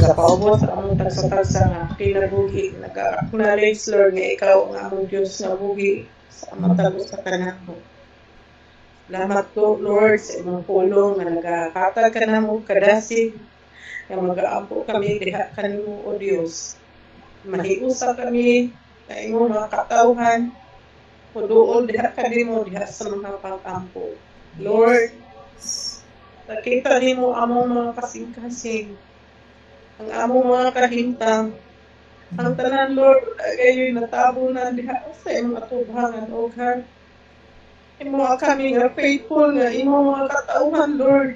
Nagapaubos ang among tagsa-tagsa nga kinabuhi. Nag-acknowledge, Lord, nga ikaw ang among Diyos na buhi sa matagos sa kanako. Salamat to, Lord, sa imong pulong nga nagkakatag ka na mo kadasig. nga mag-aampo kami diha kanimo o Dios. Mahiusa kami sa imong mga katawhan o duol diha kanimo diha sa mga pag-ampo. Lord, nakita nimo among mga kasing-kasing, ang among mga kahintang, ang tanan Lord, agayoy natabunan diha sa imong atubangan o God. Imo kami nga faithful nga imong mga katawhan Lord.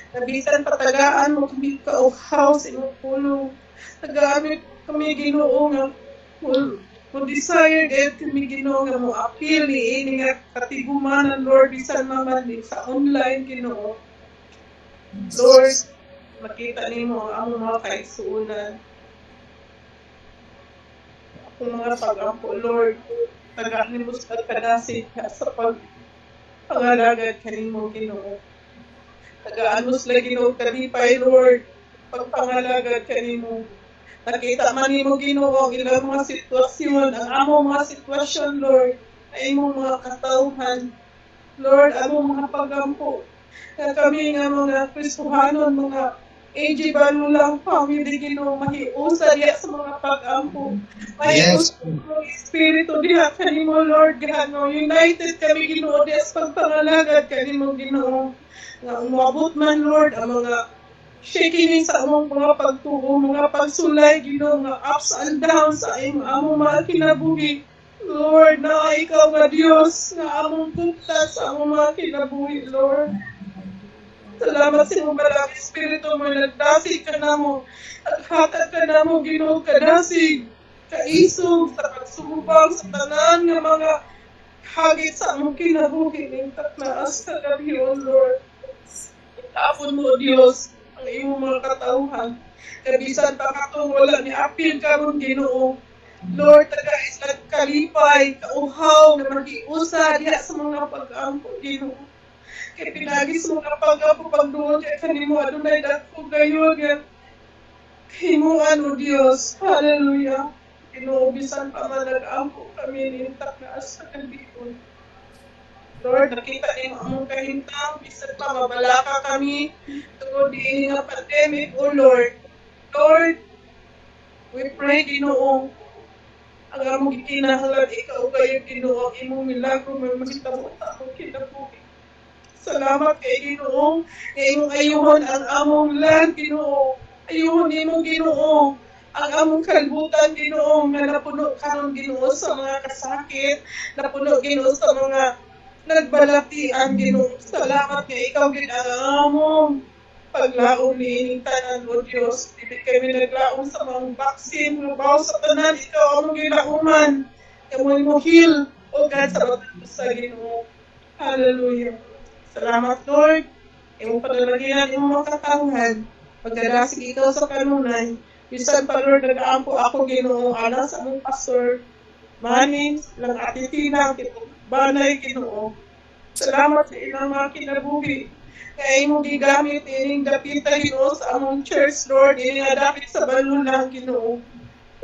Nabisan patagaan mo kami kauhaw sa imong pulong. Tagaan kami Ginoo nga mo desire gayud kami Ginoo nga mo appeal ni ini nga katigumanan Lord bisan man sa online Ginoo. Lord, makita nimo ang among mga kaigsuonan. Akong mga pag-ampo Lord, tagaan nimo sa kadasig sa pangalagad kanimo Ginoo. Tagaan mo sila Ginoo kadipay Lord, pagpangalagad kanimo. Nakita man nimo Ginoo ang ilang mga sitwasyon, ang among mga sitwasyon Lord, ay imong mga katawhan. Lord, among mga pagampo, na kami nga mga Kristohanon, mga AJ Balulang family Ginoo, mahiusa diha sa mga pagampo. Mahiusa ang Espiritu diha kanimo Lord, diha no united kami Ginoo diha sa pagpangalagad kanimo Ginoo. Nga umabot man Lord ang mga shaking sa among mga pagtuo, mga pagsulay Ginoo, nga ups and downs sa among mga kinabuhi. Lord, na ikaw nga Dios nga among buktas sa among mga kinabuhi Lord. Salamat sa imong balang Espiritu mo, nagdasig ka namo, naghatag ka namo Ginoo kadasig, kaisog sa pagsubang sa tanan nga mga hagit sa among kinabuhi ning taknaas sa gabi o Lord. Itapon mo Dios ang imong mga katawhan, kabisan pa katong wala ni apil karon Ginoo. Lord, taga-islag kalipay, kauhaw na magiusa diha sa mga pag-ampo Ginoo. Kaya pinagis mo nga pag-ampo pagduol kay kanimo adunay dako gayon nga himuan o Dios. Hallelujah. Ginoo, bisan pa man nag-ampo kami ning taknaas sa kandion. Lord, nakita niyo among kahintang, bisan pa mabalaka kami tungod diini nga pandemic, O Lord. Lord, we pray Ginoo, ang among gikinahanglan ikaw kayo Ginoo, ang imong milagro may mahitabo sa among kinabuhi. Salamat kay Ginoo, kay imong ayuhon ang among land Ginoo. Ayuhon nimo Ginoo ang among kalibutan Ginoo nga napuno karon Ginoo sa mga kasakit, napuno Ginoo sa mga nagbalatian Ginoo. Salamat kay ikaw gid ang among paglaom niining tanan o Dios. Dili kami naglaom sa mga vaccine, lubaw sa tanan, ikaw among gilauman. Amo mo heal o God sa batas sa Ginoo. Hallelujah. Salamat Lord. Imong padalaginan imong mga katawhan. Pagdadasig ikaw sa kanunay. Bisan pa Lord, nag-aampo ako Ginoo, anak sa among pastor. Maning lang atitinang kitong banay Ginoo. Salamat sa ilang mga kinabuhi. Kaya imong gigamit ining dapita Ginoo sa among church Lord. Ini nga dapit sa Balulang Ginoo.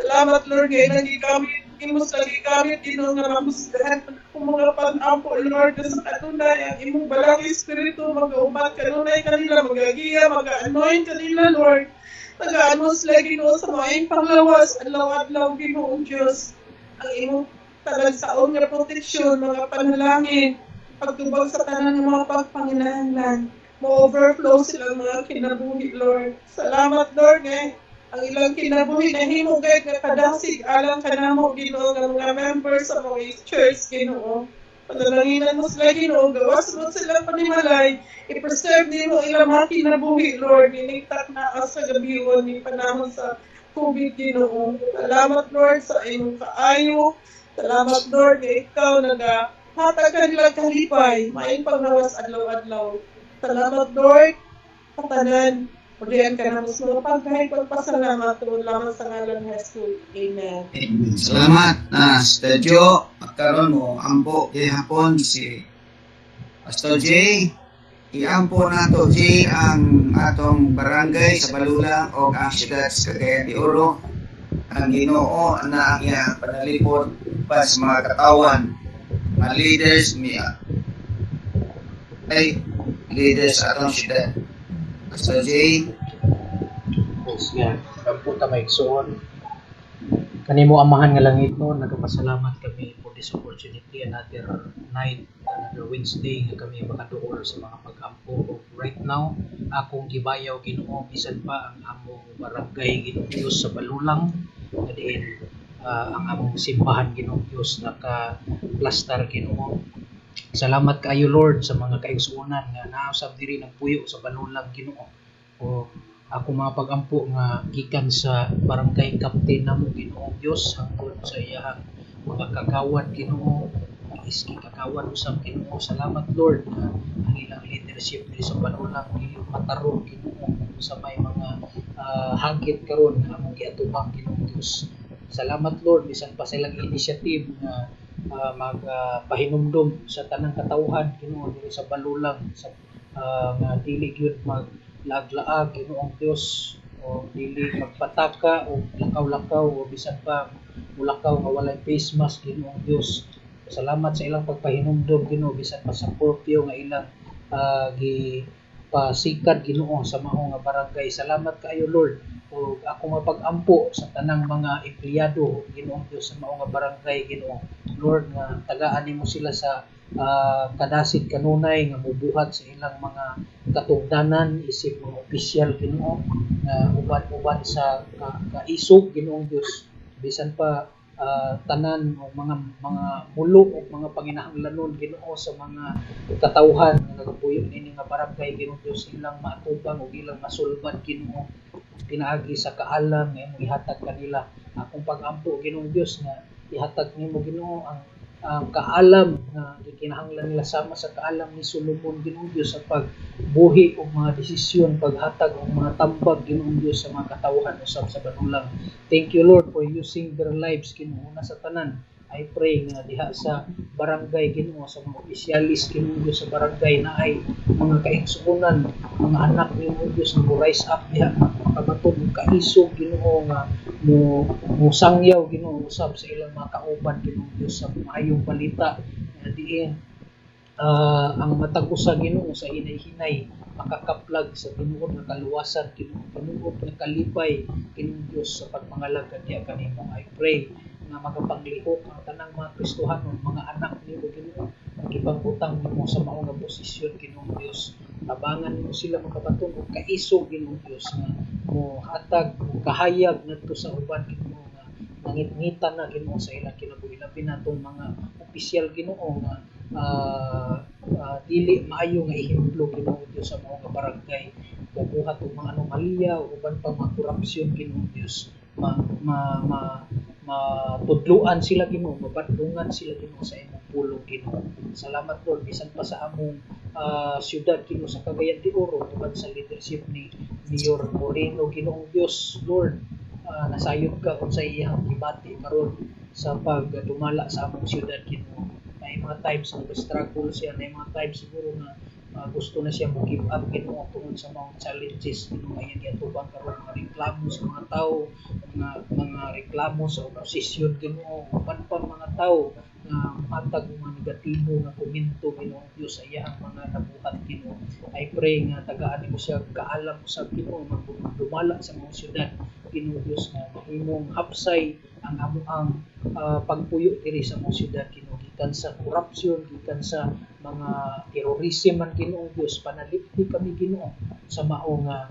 Salamat Lord, kaya nagigamit imong sa gigamit Ginoo nga mamusgahan kung mga pag-ampo Lord sa kanunay ang imong balang Espiritu mag-umat kanunay kanila, magagiya, mag-anoint kanila Lord. Tagaan mo sila Ginoo sa mga panglawas, adlaw-adlaw Ginoo Diyos. Ang imong talagsaon nga proteksyon, mga panalangin, pagtubag sa tanan ng mga pagpanginahanglan, ma-overflow silang mga kinabuhi Lord. Salamat Lord ang ilang kinabuhi na himugay nga kadasig alang kanamo Ginoo nga mga members sa mga church Ginoo. Panalanginan mo sila Ginoo, gawas mo sila panimalay, i-preserve nimo ilang mga kinabuhi Lord, ninigtak na sa gabion ni panahon sa COVID Ginoo. Salamat Lord sa imong kaayo. Salamat Lord nga ikaw nagahatag kanila kalipay, maayong panglawas adlaw-adlaw. Salamat Lord, katanan. Purihan ka na sa mga pagpasalamat tungkol lamang sa ngalan ni Jesus. Amen. Salamat na Stadio. Magkaroon mo ampo hapon si Pastor J. Iampo na to J ang atong barangay sa Balulang o ang siyudad sa Cagayan de Oro. Ang Ginoo na ang iyang panalipod pa sa mga katawan, mga leaders leaders sa atong siyudad. Pastor J, Diyos nga ampo ta maigsoon kanimo amahan nga langit no, nagapasalamat kami for this opportunity another night, another Wednesday nga kami makaduol sa mga pag-ampo. Right now, akong gibayaw Ginoo bisan pa ang among barangay Ginoo Dios sa Balulang nga diin ang among simbahan Ginoo Dios naka-plaster Ginoo. Salamat kaayo Lord sa mga kaigsuonan nga naasab diri nagpuyo sa Balulang Ginoo. O ako mga pag-ampo nga gikan sa barangay captain namo Ginoo Dios hangtod sa iyang mga kagawad Ginoo, iski kagawad usab Ginoo. Salamat Lord nga ang ilang leadership diri sa Balulang dili matarong Ginoo sa may mga hagit karon nga among giatubang Ginoo Dios. Salamat Lord bisan pa sa ilang initiative nga magpahinumdum sa tanang katawhan Ginoo diri sa Balulang sa nga dili gyud maglaag-laag Ginoong Dios o dili magpataka o lakaw-lakaw o bisan pa mulakaw nga walay face mask Ginoong Dios. Salamat sa ilang pagpahinumdum Ginoo bisan pa sa curfew nga ilang gipasikat Ginoo sa mao nga barangay. Salamat kaayo Lord o ako mapag-ampo sa tanang mga empleyado Ginoong Dios sa mao nga barangay Ginoo. Lord nga tagaan nimo sila sa kadasit kanunay nga mubuhat sa ilang mga katungdanan isip mga opisyal Ginoo nga uban-uban sa kaisog Ginoong Dios bisan pa tanan o mga mulo o mga panginahanglanon Ginoo sa mga katawhan nga nagapuyo nini nga barangay Ginoo Dios ilang maatubang o ilang masulbad Ginoo pinaagi sa kaalam nga imong ihatag kanila. Akong pag-ampo Ginoong Dios nga ihatag nimo Ginoo ang kaalam na gikinahanglan nila sama sa kaalam ni Solomon Ginoong Dios sa pagbuhi og mga desisyon, paghatag og mga tambag Ginoong Dios sa mga katawhan usab sa Balulang. Thank you Lord for using their lives Ginoo na sa tanan. I pray nga diha sa barangay Ginoo sa mga opisyalis Ginoo Dios sa barangay na ay mga kaigsuonan, mga anak ni Dios nga rise up diha makabaton og kaisog Ginoo nga mo sangyaw Ginoo usab sa ilang mga kauban Ginoo Dios sa maayong balita nga diin ang matag usa Ginoo sa hinay-hinay makakaplag sa tinuod nga kaluwasan tinuod nga kalipay Ginoo Dios sa pagpangalag kaniya kanimo. I pray nga magapanglihok ang tanang mga Kristohanon, mga anak nimo Ginoo, magibangutang nimo sa mao nga posisyon Ginoo Dios. Tabangan nimo sila makabaton og kaisog Ginoo Dios nga mohatag og kahayag ngadto sa uban Ginoo nga nangit-ngitan na Ginoo sa ilang kinabuhi labi natong mga opisyal Ginoo nga dili maayo nga ihemplo Ginoo Dios sa mao nga barangay gabuhat og mga anomalya o uban pang mga korupsyon Ginoo Dios matudluan sila Ginoo, mabadlungan sila Ginoo sa imong pulong Ginoo. Salamat Lord bisan pa sa among syudad Ginoo sa Cagayan de Oro tungod sa leadership ni Mayor Moreno Ginoong Dios. Lord, nasayod ka kung sa iyang gibati karon sa pagdumala sa among syudad Ginoo. May mga times na struggle siya, may mga times siguro na gusto na siya mag-give up Ginoo tungod sa mga challenges Ginoo nga giatubang karon mga reklamo sa mga tao, mga reklamo sa oposisyon Ginoo, uban pa mga tao nga matag mga negatibo nga komento Ginoo Dios sa iyang mga nabuhat Ginoo. I pray nga tagaan nimo siya kaalam usab Ginoo magdumala sa mga syudad Ginoo Dios nga mahimong hapsay ang amuang pagpuyo diri sa mga syudad Ginoo gikan sa korupsyon, gikan sa mga terrorism man Ginoo Dios, panalipdi kami Ginoo sa mao nga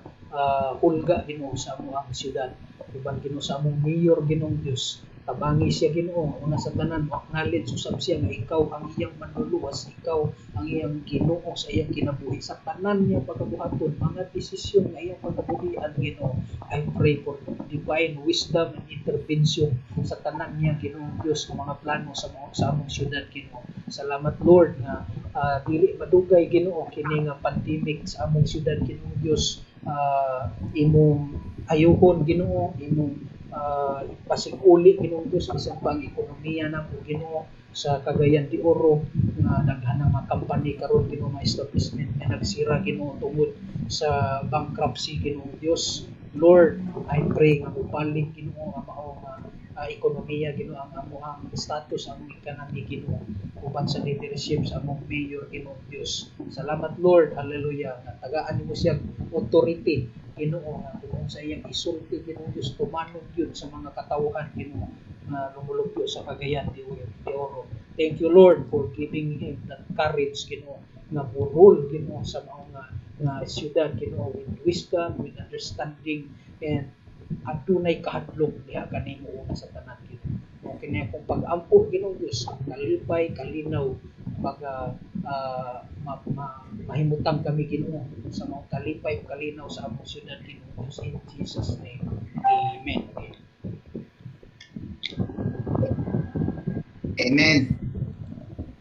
hulga Ginoo sa amuang syudad. Uban Ginoo sa among mayor Ginoo Dios, tabangi siya Ginoo una sa tanan, acknowledge usab siya nga ikaw ang iyang manluluwas, ikaw ang iyang Ginoo sa iyang kinabuhi sa tanan niya pagkabuhaton, mga desisyon nga iyang pagkabuhian Ginoo. I pray for divine wisdom and intervention sa tanan niya Ginoo Dios ng mga plano sa among syudad Ginoo. Salamat Lord nga dili madugay Ginoo kini nga pandemic sa among syudad Ginoo Dios. Imong ayuhon Ginoo, imong pasiguli Ginoo Dios bisan pa ang ekonomiya namo Ginoo sa Cagayan de Oro nga daghanang mga company karon Ginoo mga establishment nga nagsira Ginoo tungod sa bankruptcy Ginoo Dios. Lord, I pray nga mubalik Ginoo ang mao nga ekonomiya Ginoo ang amuang status ang economy Ginoo uban sa leadership sa among mayor Ginoo Dios. Salamat Lord, hallelujah. Natagaan nimo siya authority Ginoo nga kung sa iyang isulti Ginoo Dios tumanog yun sa mga katawhan Ginoo nga lumulupyo sa Cagayan de Oro. Thank you Lord for giving him that courage Ginoo nga burol Ginoo sa mga siyudad Ginoo with wisdom, with understanding, and adunay kahadlok diha kanimo una sa tanan Ginoo. Mo kini akong pag-ampo Ginoo Dios kalipay kalinaw mahimutang kami Ginoo sa mga kalipay kalinaw sa among siyudad Ginoo Dios in Jesus name. Amen. Amen.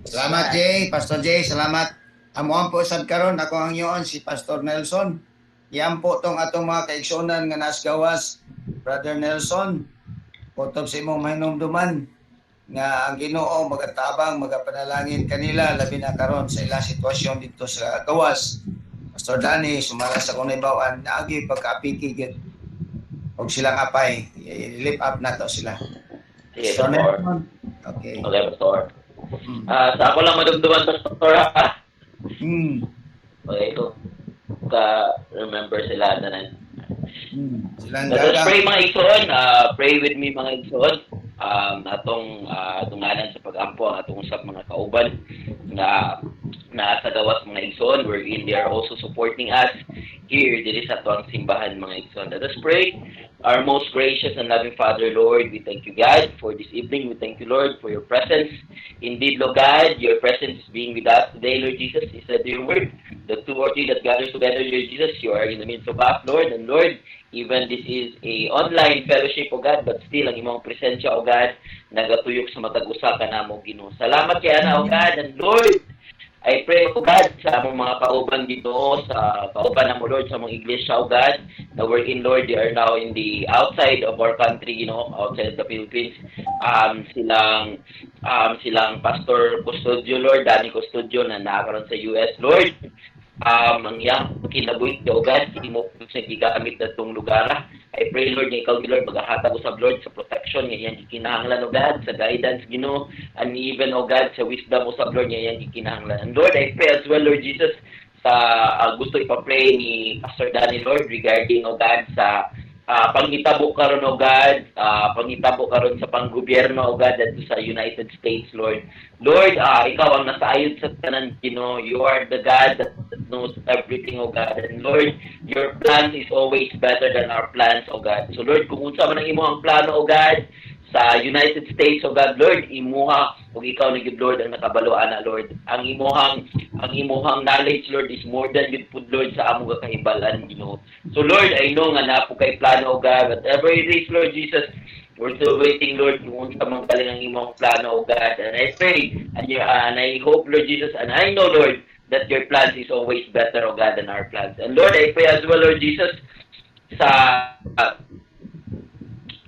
Salamat Jay, Pastor Jay, salamat. Amo po sad karon ako ang iyon si Pastor Nelson. Iampo tong atong mga kaigsunan nga nasgawas, Brother Nelson. Potob sa imong mahinumduman nga ang Ginoo magatabang magapanalangin kanila labi na karon sa ilang sitwasyon dito sa gawas. Pastor Danny sumala sa kunay bawaan naagi pagkaapiki gid. Og silang apay, lift up na to sila. Sige, Pastor Pastor. Nelson. Okay. Okay, Pastor. Sa ako lang madumduman, Pastor, ha? Okay, ito. Remember sila na nan. Silang Let us daga. pray mga igsoon. Pray with me mga igsoon. Atong tunganan sa pag-ampo ang atong usap mga kauban na sa gawas mga igsoon, wherein they are also supporting us here diri sa tuwang simbahan mga igsoon. Let us pray. Our most gracious and loving Father, Lord, we thank you, God, for this evening. We thank you, Lord, for your presence. Indeed, Lord God, your presence is being with us today, Lord Jesus. You said your word, the 2 or 3 that gathers together, Lord Jesus, you are in the midst of us, Lord. And Lord, even this is a online fellowship, O God, but still, ang imong presensya, O God, nagatuyok sa matag-usa ka na mo, Ginoo. Salamat kaya na, O God, and Lord, I pray, O God, sa among mga kauban dito, sa kauban na mo, Lord, sa among iglesia, O God, na wherein, Lord, they are now in the outside of our country, you know, outside the Philippines. Silang Pastor Custodio, Lord, Danny Custodio, na nakakaroon sa US, Lord. Ang iyang kinabuhi, O God, hindi mo sa gigamit na itong lugar. I pray, Lord, na ikaw, Lord, maghahatag usab, Lord, sa protection, nga iyang gikinahanglan, O God, sa guidance, Ginoo, and even, O God, sa wisdom usab, Lord, nga iyang gikinahanglan. And Lord, I pray as well, Lord Jesus, sa gusto ipapray ni Pastor Danny, Lord, regarding, O God, sa panghitabo karon, O God, panghitabo karon sa panggobyerno, O God, dito sa United States, Lord. Lord, ikaw ang nasaayod sa tanan, Ginoo. You are the God that knows everything, O God. And Lord, your plan is always better than our plans, O God. So Lord, kung unsa man ang imo ang plano, O God, sa United States, O God, Lord, imuha ug ikaw nagid, Lord, ang nakabaluan na, Lord. Ang imuhang knowledge, Lord, is more than good food, Lord, sa among kahibalan, Ginoo. So Lord, I know nga napo kay plano, O God, whatever it is, Lord Jesus, we're still waiting, Lord, kung unsa man galing ang imong plano, O God. And I pray, and I hope, Lord Jesus, and I know, Lord, that your plans is always better, O God, than our plans. And Lord, I pray as well, Lord Jesus, sa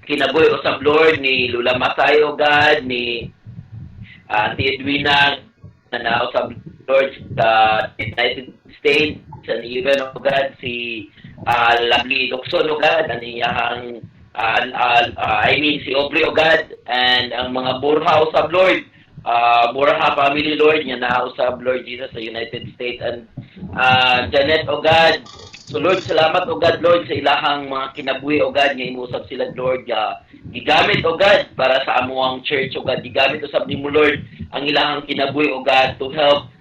kinabuhi usab, Lord, ni Lula Masay, O God, ni Auntie Edwina, na usab, Lord, sa United States, and even, O God, si Lovely Locson, O God, ang iyang si Aubrey, O God, and ang mga Borja usab, Lord, Borja family, Lord, nga nausab, Lord Jesus, sa United States, and Janet, O God. So Lord, salamat, O God, Lord, sa ilahang mga kinabuhi, O God, nga imusab sila, Lord, gigamit, O God, para sa amuang church, O God, gigamit usab nimo, Lord, ang ilahang kinabuhi, O God, to help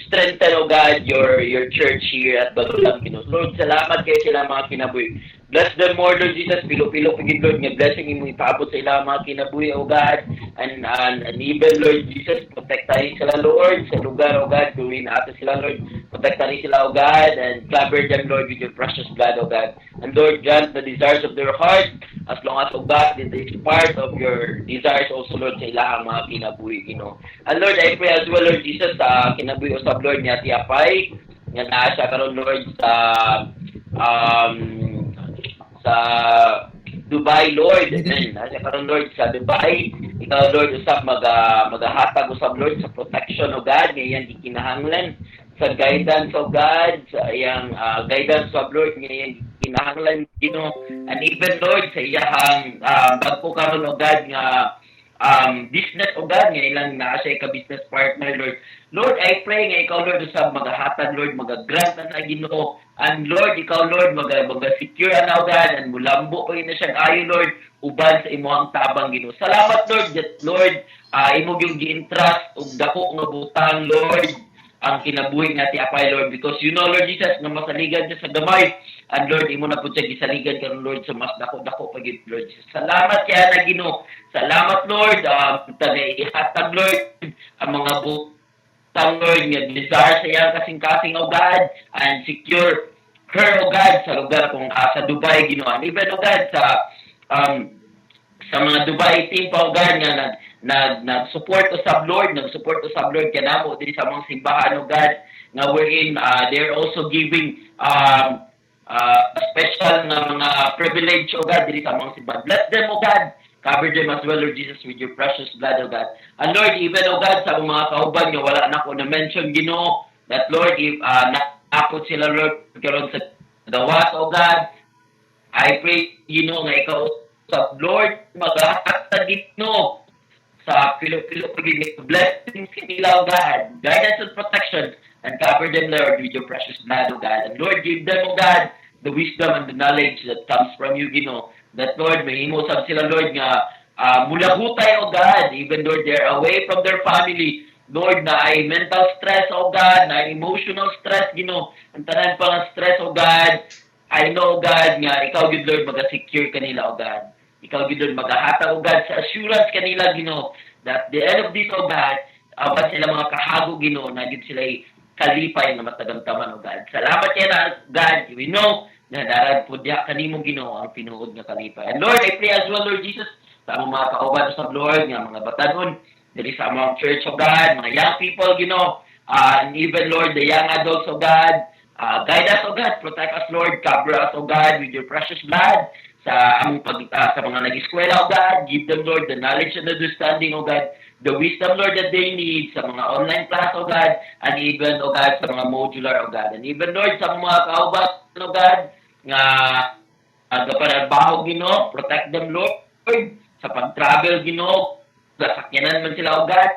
strengthen, O God, your church here at Bagulang, Ginoo. Lord, salamat kayo sila mga kinabuhi. Bless them more, Lord Jesus. Pilo-pilo pagid, Lord, nga blessing mo ipaabot sa ilang mga kinabuhi, O God. And even, Lord Jesus, protektahin sila, Lord, sa lugar, O God. Gawin natin sila, Lord. Protektahin sila, O God, and cover them, Lord, with your precious blood, O God. And Lord, grant the desires of their heart, as long as, O God, it is part of your desires also, Lord, sa ilang mga kinabuhi, Ginoo. And Lord, I pray as well, Lord Jesus, sa kinabuhi usab, Lord, ni Ati Apay, nga naa siya karon, Lord, sa Dubai, Lord. Amen. Nasa karon, Lord, sa Dubai. Ikaw, Lord, usap magahatag usab, Lord, sa protection, O God, ngayon gikinahanglan sa guidance, O God, sa iyang guidance, O Lord, ngayon kinahanglan, Ginoo. And even, Lord, sa iyang bagko karon, O God, nga business o God, nga ilang naa siya ka-business partner, Lord. Lord, I pray nga ikaw, Lord, sa magahatag, Lord, magagrant na Ginoo. And Lord, ikaw, Lord, mag-secure na, God, and mulambo ko na siya ayo, Lord, uban sa imo ang tabang, Ginoo. Salamat, Lord, that, Lord, imo yung gi-entrust ug dako nga butang, Lord, ang kinabuhi nga ti apay, Lord, because you know, Lord Jesus, nga masaligan siya sa gamay, and Lord, imo na po siya gisaligan karon, Lord, sa mas dako-dako pa gid, Lord Jesus. Salamat kaya na Ginoo. Salamat, Lord, ihatag, Lord, ang mga butang, Lord, nga desire sa iyang kasing-kasing, O God, and secure her, O God, sa lugar kung sa Dubai, Ginoo. And even, O God, sa mga Dubai team pa, O God, nga nag-support usab, Lord, nag-support usab, Lord, kanamo din sa mga simbahan, O God, nga wherein they're also giving special na mga privilege, O God, din sa mga simbahan. Bless them, O God. Cover them as well, Lord Jesus, with your precious blood, O God. And Lord, even, O God, sa mga kauban nga wala na ko na-mention, Ginoo, that, Lord, if naakot sila, Lord, karon sa dawas, O God, I pray, Ginoo, nga ikaw, sa Lord, maghahatag Ginoo, sa pilo-pilo blessings nila, O God, guidance and protection, and cover them, Lord, with your precious blood, O God. And Lord, give them, O God, the wisdom and the knowledge that comes from you, Ginoo. That, Lord, mahimo sab sila, Lord, nga mulahutay, O God, even, Lord, they're away from their family, Lord, na ay mental stress, O God, na ay emotional stress, Ginoo. Ang tanan pa nga stress, O God, I know, O God, nga ikaw, good Lord, mag-secure kanila, O God. Ikaw, good Lord, mag-ahatag, O God, sa assurance kanila, Ginoo, that the end of this, O God, apat sila mga kahago, Ginoo, na gid sila kalipay na matagamtaman, O God. Salamat yan, God. We know na darag po diya kanimo, Ginoo, ang pinuod nga kalipay. And Lord, I pray as well, Lord Jesus, sa among mga kauban sa Lord, nga mga batanon, dili sa among church, O God, mga young people, Ginoo, and even, Lord, the young adults, O God, guide us, O God, protect us, Lord, cover us, O God, with your precious blood, sa among sa mga nag-eskwela, O God, give them, Lord, the knowledge and understanding, O God, the wisdom, Lord, that they need sa mga online class, O God, and even, O God, sa mga modular, O God, and even, Lord, sa mga kauban, O God, nga agapanarbaho, Ginoo, protect them, Lord, sa pag-travel, Ginoo, sasakyanan man sila, O God,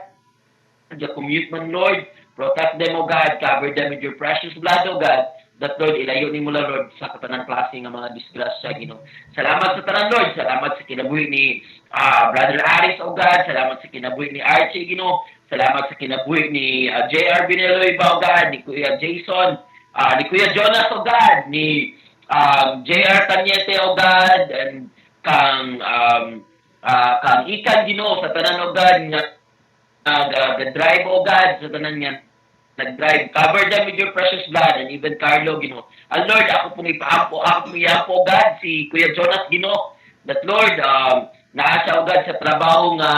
the commute man, Lord, protect them, O God, cover them with your precious blood, O God, that, Lord, ilayo ni mo lang, Lord, sa katanang klase ng mga disgrasya, Ginoo. Salamat sa tanan, Lord, salamat sa kinabuhi ni Brother Aris, O God, salamat sa kinabuhi ni Archie, Ginoo, salamat sa kinabuhi ni J.R. Bineloy, O God, ni Kuya Jason, ni Kuya Jonas, O God, ni J.R. Tanyete, O God, and kang Ikan, Ginoo, sa tanan, O God, nag-drive, O God, sa tanan nga nag-drive. Cover them with your precious blood, and even Carlo, Ginoo. And Lord, ako pong ipaampo, O God, si Kuya Jonas, Ginoo, that, Lord, naasa, O God, sa trabaho nga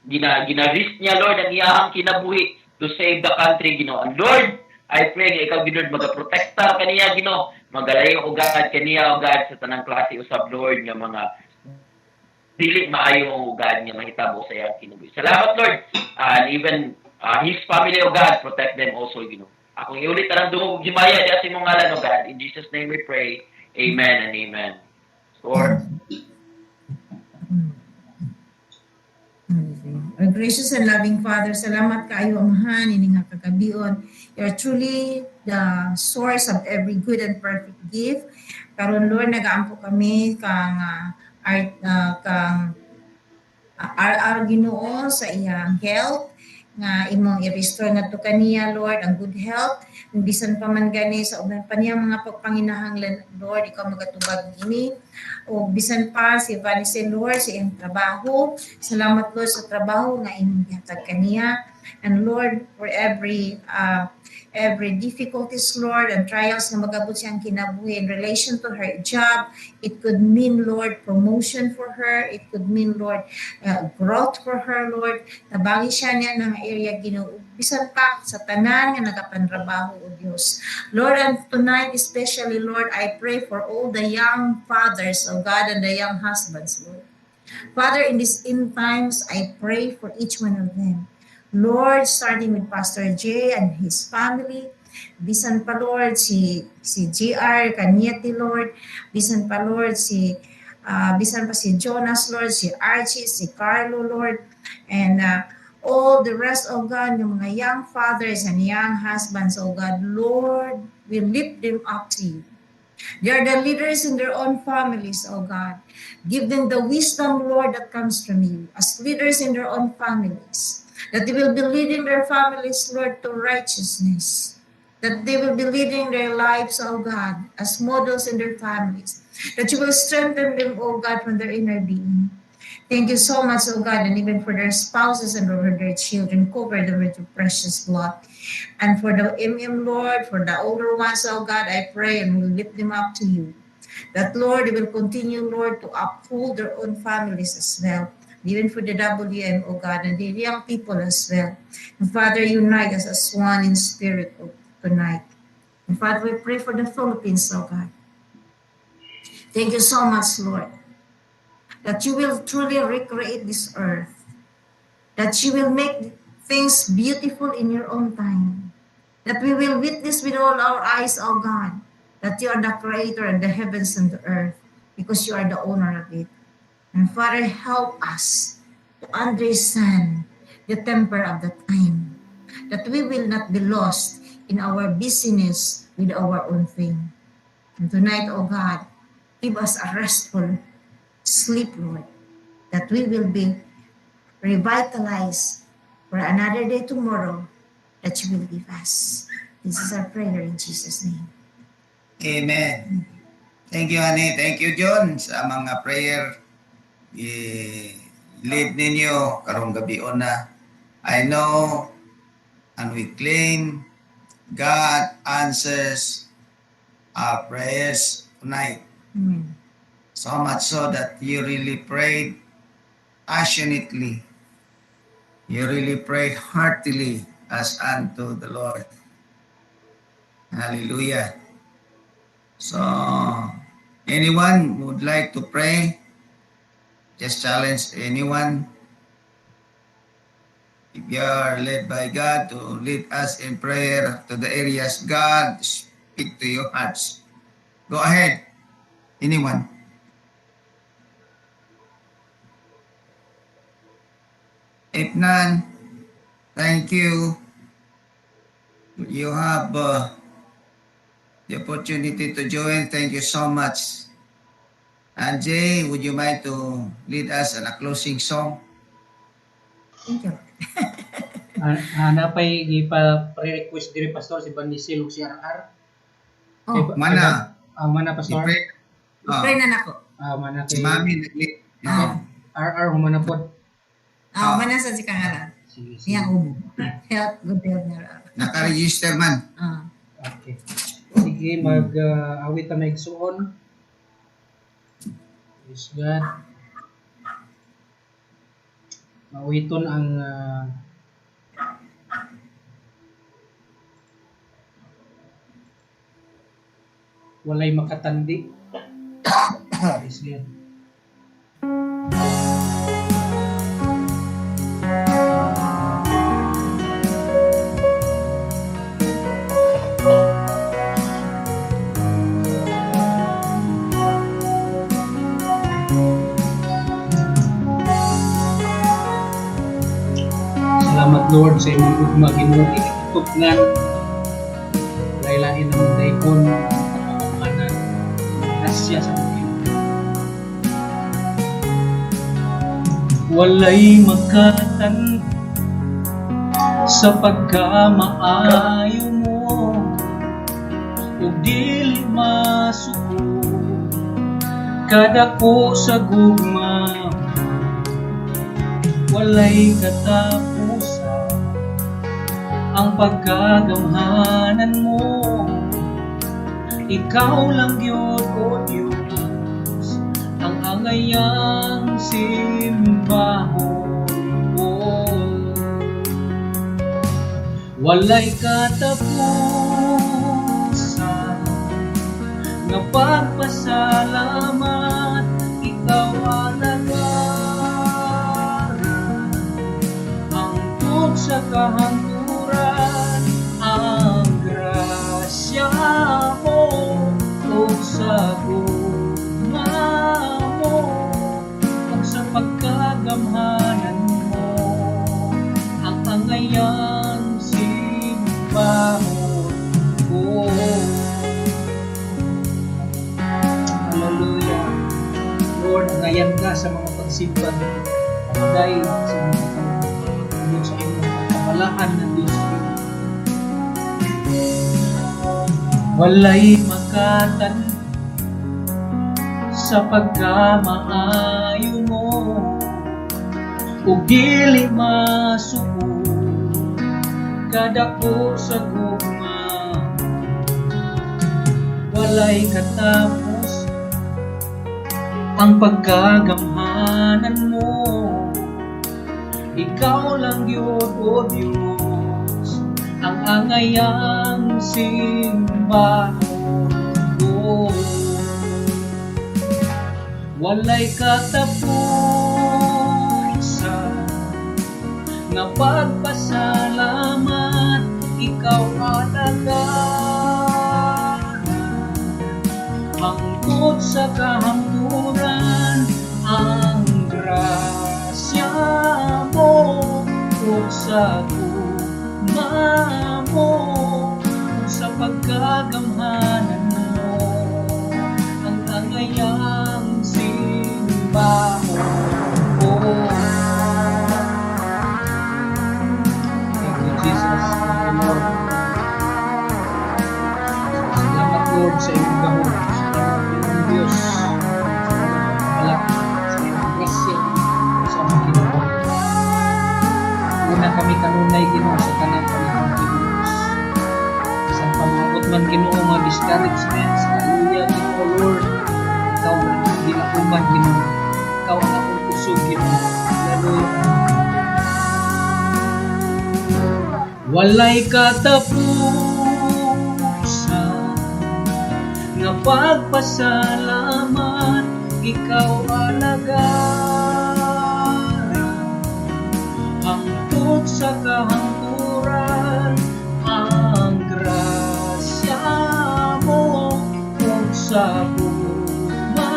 gina-risk niya, Lord, ang iyahang kinabuhi to save the country, Ginoo. And Lord, I pray nga ikaw, Lord, mag-protecta kaniya, Ginoo, magalayo, O God, kaniya, O God, sa tanang klase usab, Lord, nga mga dili maayo, O God, nga mahitabo sa iyang kinabuhi. Salamat, Lord, and even his family, O God, protect them also, Ginoo. Akong iulit na lang dungog gimaya di asin mong ngalan, O God. In Jesus' name we pray. Amen and amen. Lord. Our gracious and loving Father, salamat kaayo, Amahan, ini nga kagabion. You are truly the source of every good and perfect gift. Karon, Lord, nagaampo kami kang Ginoo sa iyang health, nga imong i-restore na to kaniya, Lord, ang good health. Bisan pa man gani sa ubang pa niya mga pagpanginahanglan, Lord, ikaw magatubag ini. O bisan pa si Vanice, Lord, sa iyang trabaho. Salamat, Lord, sa trabaho nga imong gihatag kaniya. And Lord, for every difficulties, Lord, and trials na magabot siyang kinabuhi in relation to her job. It could mean, Lord, promotion for her. It could mean, Lord, growth for her, Lord. Nabangi siya niya ng area, Ginoo. Bisan pa sa tanan nga nagapantrabaho, O Diyos. Lord, and tonight especially, Lord, I pray for all the young fathers, O God, and the young husbands, Lord. Father, in these end times, I pray for each one of them. Lord, starting with Pastor J and his family, bisan pa, Lord, si J.R. Kanyeti, Lord, bisan pa, Lord, si bisan pa si Jonas, Lord, si Archie, si Carlo, Lord, and all the rest, oh God, yung mga young fathers and young husbands, oh God, Lord, we lift them up to you. They are the leaders in their own families, oh God. Give them the wisdom, Lord, that comes from you as leaders in their own families. That they will be leading their families, Lord, to righteousness. That they will be leading their lives, oh God, as models in their families. That you will strengthen them, oh God, from their inner being. Thank you so much, oh God, and even for their spouses and over their children, cover them with your precious blood. And for the Lord, for the older ones, oh God, I pray and will lift them up to you. That, Lord, they will continue, Lord, to uphold their own families as well. Even for the WM, oh God, and the young people as well. And Father, unite us as one in spirit tonight. And Father, we pray for the Philippines, oh God. Thank you so much, Lord, that you will truly recreate this earth, that you will make things beautiful in your own time, that we will witness with all our eyes, oh God, that you are the creator of the heavens and the earth, because you are the owner of it. And Father, help us to understand the temper of the time, that we will not be lost in our busyness with our own thing. And tonight, oh God, give us a restful sleep, Lord, that we will be revitalized for another day tomorrow that you will give us. This is our prayer in Jesus' name. Amen. Thank you, honey. Thank you, John, sa mga prayer lead ninyo karong gabi na. I know and we claim God answers our prayers tonight. Amen. So much so that you really prayed passionately. You really prayed heartily as unto the Lord. Hallelujah. So, anyone would like to pray? Just challenge anyone. If you are led by God to lead us in prayer to the areas God speak to your hearts. Go ahead. Anyone? If none, thank you. You have the opportunity to join. Thank you so much. And Jay, would you mind to lead us in a closing song? Thank you. Napay ipa-request diri pastor si Banisil ug si RR. Oh, Mana. Mana pastor. Pray na nako. Mana Si Mami nag-lead. RR humana pod. Mana sa si kangalan. Yang ubo. Health, good health na. Naka-register man. Okay. Sige, mag-awit na maigsuon. Praise God. Mawiton ang walay makatandi. Praise God. Salamat Lord sa imong ugma Ginoo ikitugnan. Lain-lain ang dayon pagkakamanan. Grasya sa Ginoo. Walay makatan sa pagkamaayo mo ug dili masuko kadako sa gugma. Walay katapusan ang pagkagamhanan mo. Ikaw lang yun, O Diyos, ang angayang simbahon mo. Walay katapusan nga pagpasalamat. Ikaw ang sa kahangturan ang grasya mo o sa gugma mo. gabayan ka sa mga pagsimba dahil sa mga Diyos sa iyo, pagkamalaan ng Diyos sa iyo. Walay makatan sa pagkamaayo mo, ug dili masuko kadako sa gugma. Walay katapos ang pagkagamhanan mo, ikaw lang yun, O Diyos, ang angayang simbahan ko. Walay katapusan nga pagpasalamat, ikaw alagaan. Hangtod sa kahangturan ang grasya mo, o sa gugma mo, o sa pagkagamhanan mo, ang angayang simbahan ko. Thank you, Jesus. Thank you, Lord. Salamat, Lord, sa iyong gahon. Salamat, iyong Diyos. Salamat, sa iyong grasya sa mga Ginoo. Una kami kanunay, Ginoo, sa tanang panahon, Ginoo. Sa pamabot man, Ginoo, mga discouragement, sa kaluya, Ginoo, Lord. Ikaw na dilakuman, Ginoo. Ikaw ang akong kusog, Ginoo. Hallelujah. Walay katapusan nga pagpasalamat, ikaw alagaan. Hangtod sa kahangturan ang grasya mo, kung sa gugma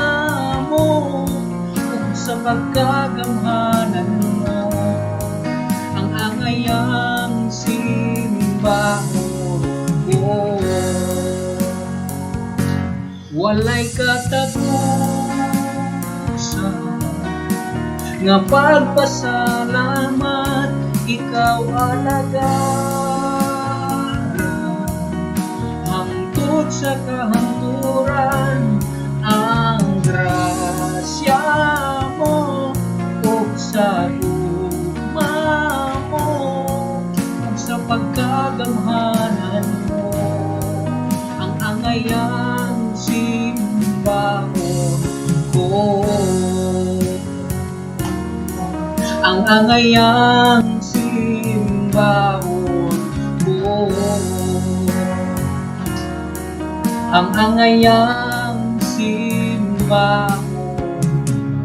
mo, kung sa pagkagamhanan mo, ang angayang simbahon ko. Walay katapusan nga pagpasalamat, ikaw alagaan. Hangtod sa kahangturan ang grasya mo, o sa gugma mo, o sa pagkagamhanan mo, ang angayang simbahon ko. Ang angayang simbahon ko. Ang angayang simbahon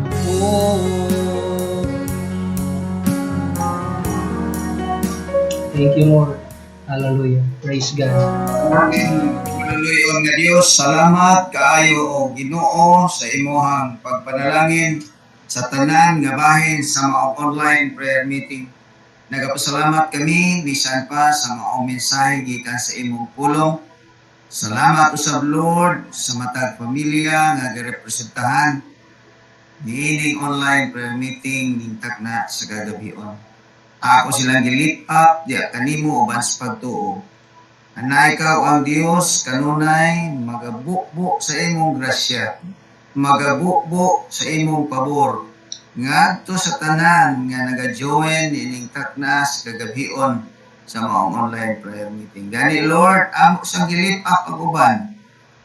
ko. Thank you, Lord. Hallelujah. Praise God. Hallelujah nga Dios, salamat kaayo o Ginoo sa imuhang pagpanalangin sa tanan nga bahin sa mga online prayer meeting. Nagapasalamat kami bisan pa sa mga mensahe gikan sa imong pulong. Salamat usab Lord sa matag pamilya nga girepresentahan niining online prayer meeting ningtak na sa kagabion. Ako silang gilift up di kanimo uban sa pagtuo. Anay ikaw ang Dios kanunay magabukbo sa imong grasya, magabukbo sa imong pabor ngadto sa tanan nga naga-join ining taknas kagabion sa mga online prayer meeting. Gani Lord, amo sang gilift up ang uban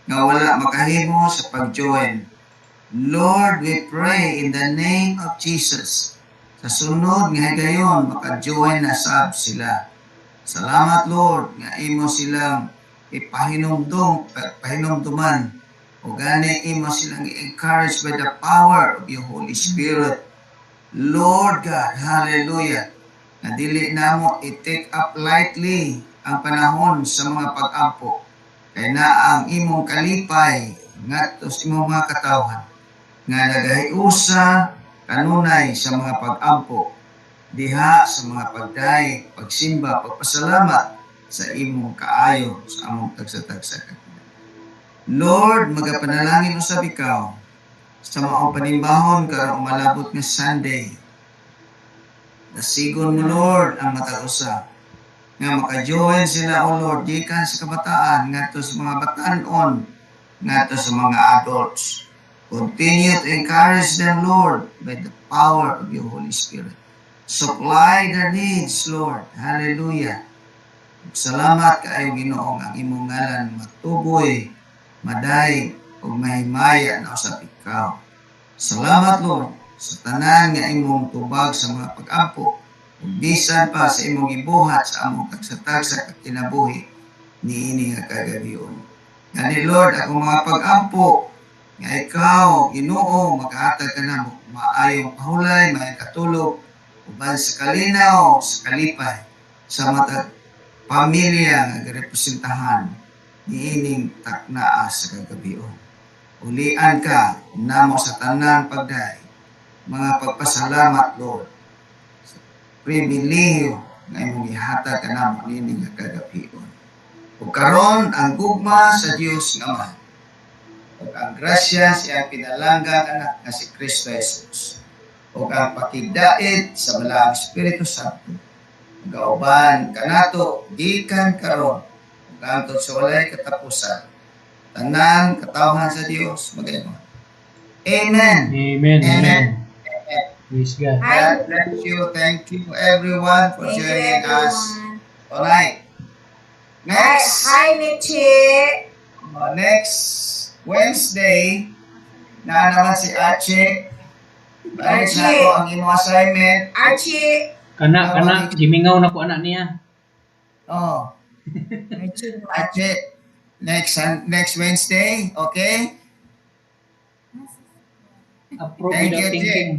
nga wala makahimo sa pag-join. Lord, we pray in the name of Jesus. Sa sunod nga higayon maka-join na sab sila. Salamat Lord nga imo silang pahinumduman o gani imo silang i-encourage by the power of your Holy Spirit. Lord God, hallelujah, na dili namo i-take up lightly ang panahon sa mga pag-ampo. Kaya na ang imong kalipay ngadto sa imong mga katawhan nga nagahiusa kanunay sa mga pag-ampo diha sa mga pagday, pagsimba, pagpasalamat sa imong kaayo sa among tagsa-tagsa. Lord, magapanalangin usab ikaw sa maong panimbahon karong malabot nga Sunday. Dasigon mo Lord ang matag usa nga maka-join sila o Lord gikan sa kabataan ngadto sa mga batan-on ngadto sa mga adults. Continue to encourage them, Lord, by the power of your Holy Spirit. Supply their needs, Lord. Hallelujah. Salamat kaayo Ginoo ang imong ngalan matuboy, maday, ug mahimaya na usab ikaw. Salamat, Lord, sa tanan nga imong tubag sa mga pag-ampo, ug bisan pa sa imong gibuhat sa among tagsatagsa kinabuhi niini nga kagabion. Gani Lord, ako mga pag-ampo nga ikaw, Ginoo, maghatag ka na mo maayong pahulay, maayong katulog, uban sa kalinaw, sa kalipay, sa matag pamilya nga representahan niining taknaa sa kagabion. Ulian ka namo sa tanan pagday, mga pagpasalamat Lord, sa pribilehiyo nga imong gihatag ka namo niining kagabion. Ug karon ang gugma sa Dios nga Ama, ug ang grasya sa iyang pinalanggang anak nga si Kristo Jesus, ug ang pakigdait sa Balaang Espiritu Santo, gauban kanato gikan karon ug hangtod sa walay katapusan. Tanan katawhan sa Dios magayon. Amen. Amen. Amen. Praise God. God bless you. Thank you everyone for joining us. Alright. Next. Hi, Nichi. Next Wednesday, na naman si Archie. Balik na ako ang imong assignment. Archie. Kana, gimingaw na ko anak niya. Oh. Archie, next Wednesday, okay? Approve Thank without you, thinking.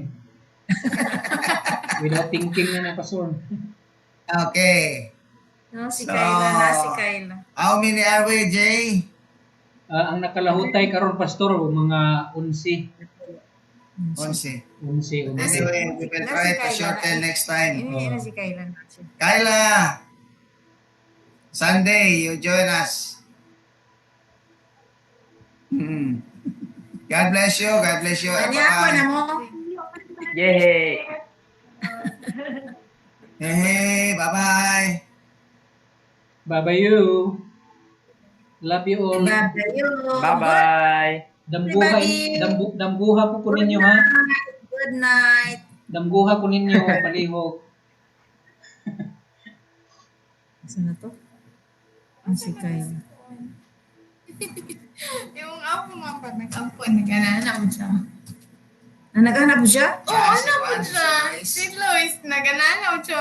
Without thinking na Pastor. Okay. No, si Kayla. How many are we, Jay? Ang nakalahutay karon Pastor mga 11. 11. 11. Anyway, we will try to shorten next time. Ini si Kayla. Kayla, Sunday, you join us. God bless you. God bless you. Ano ako na mo? Yay! Hey, bye-bye. Bye-bye you. Love you all. Bye-bye. Damguha po ninyo ha. Good night. Damguha po ninyo palihog. Saan na to? Ang si Kayla. Yung apo nga pa, nag-ampo, nag-anahanap mo siya. Naghanap mo siya? Oo, hanap mo siya. Si Lois, nag-anahanap siya.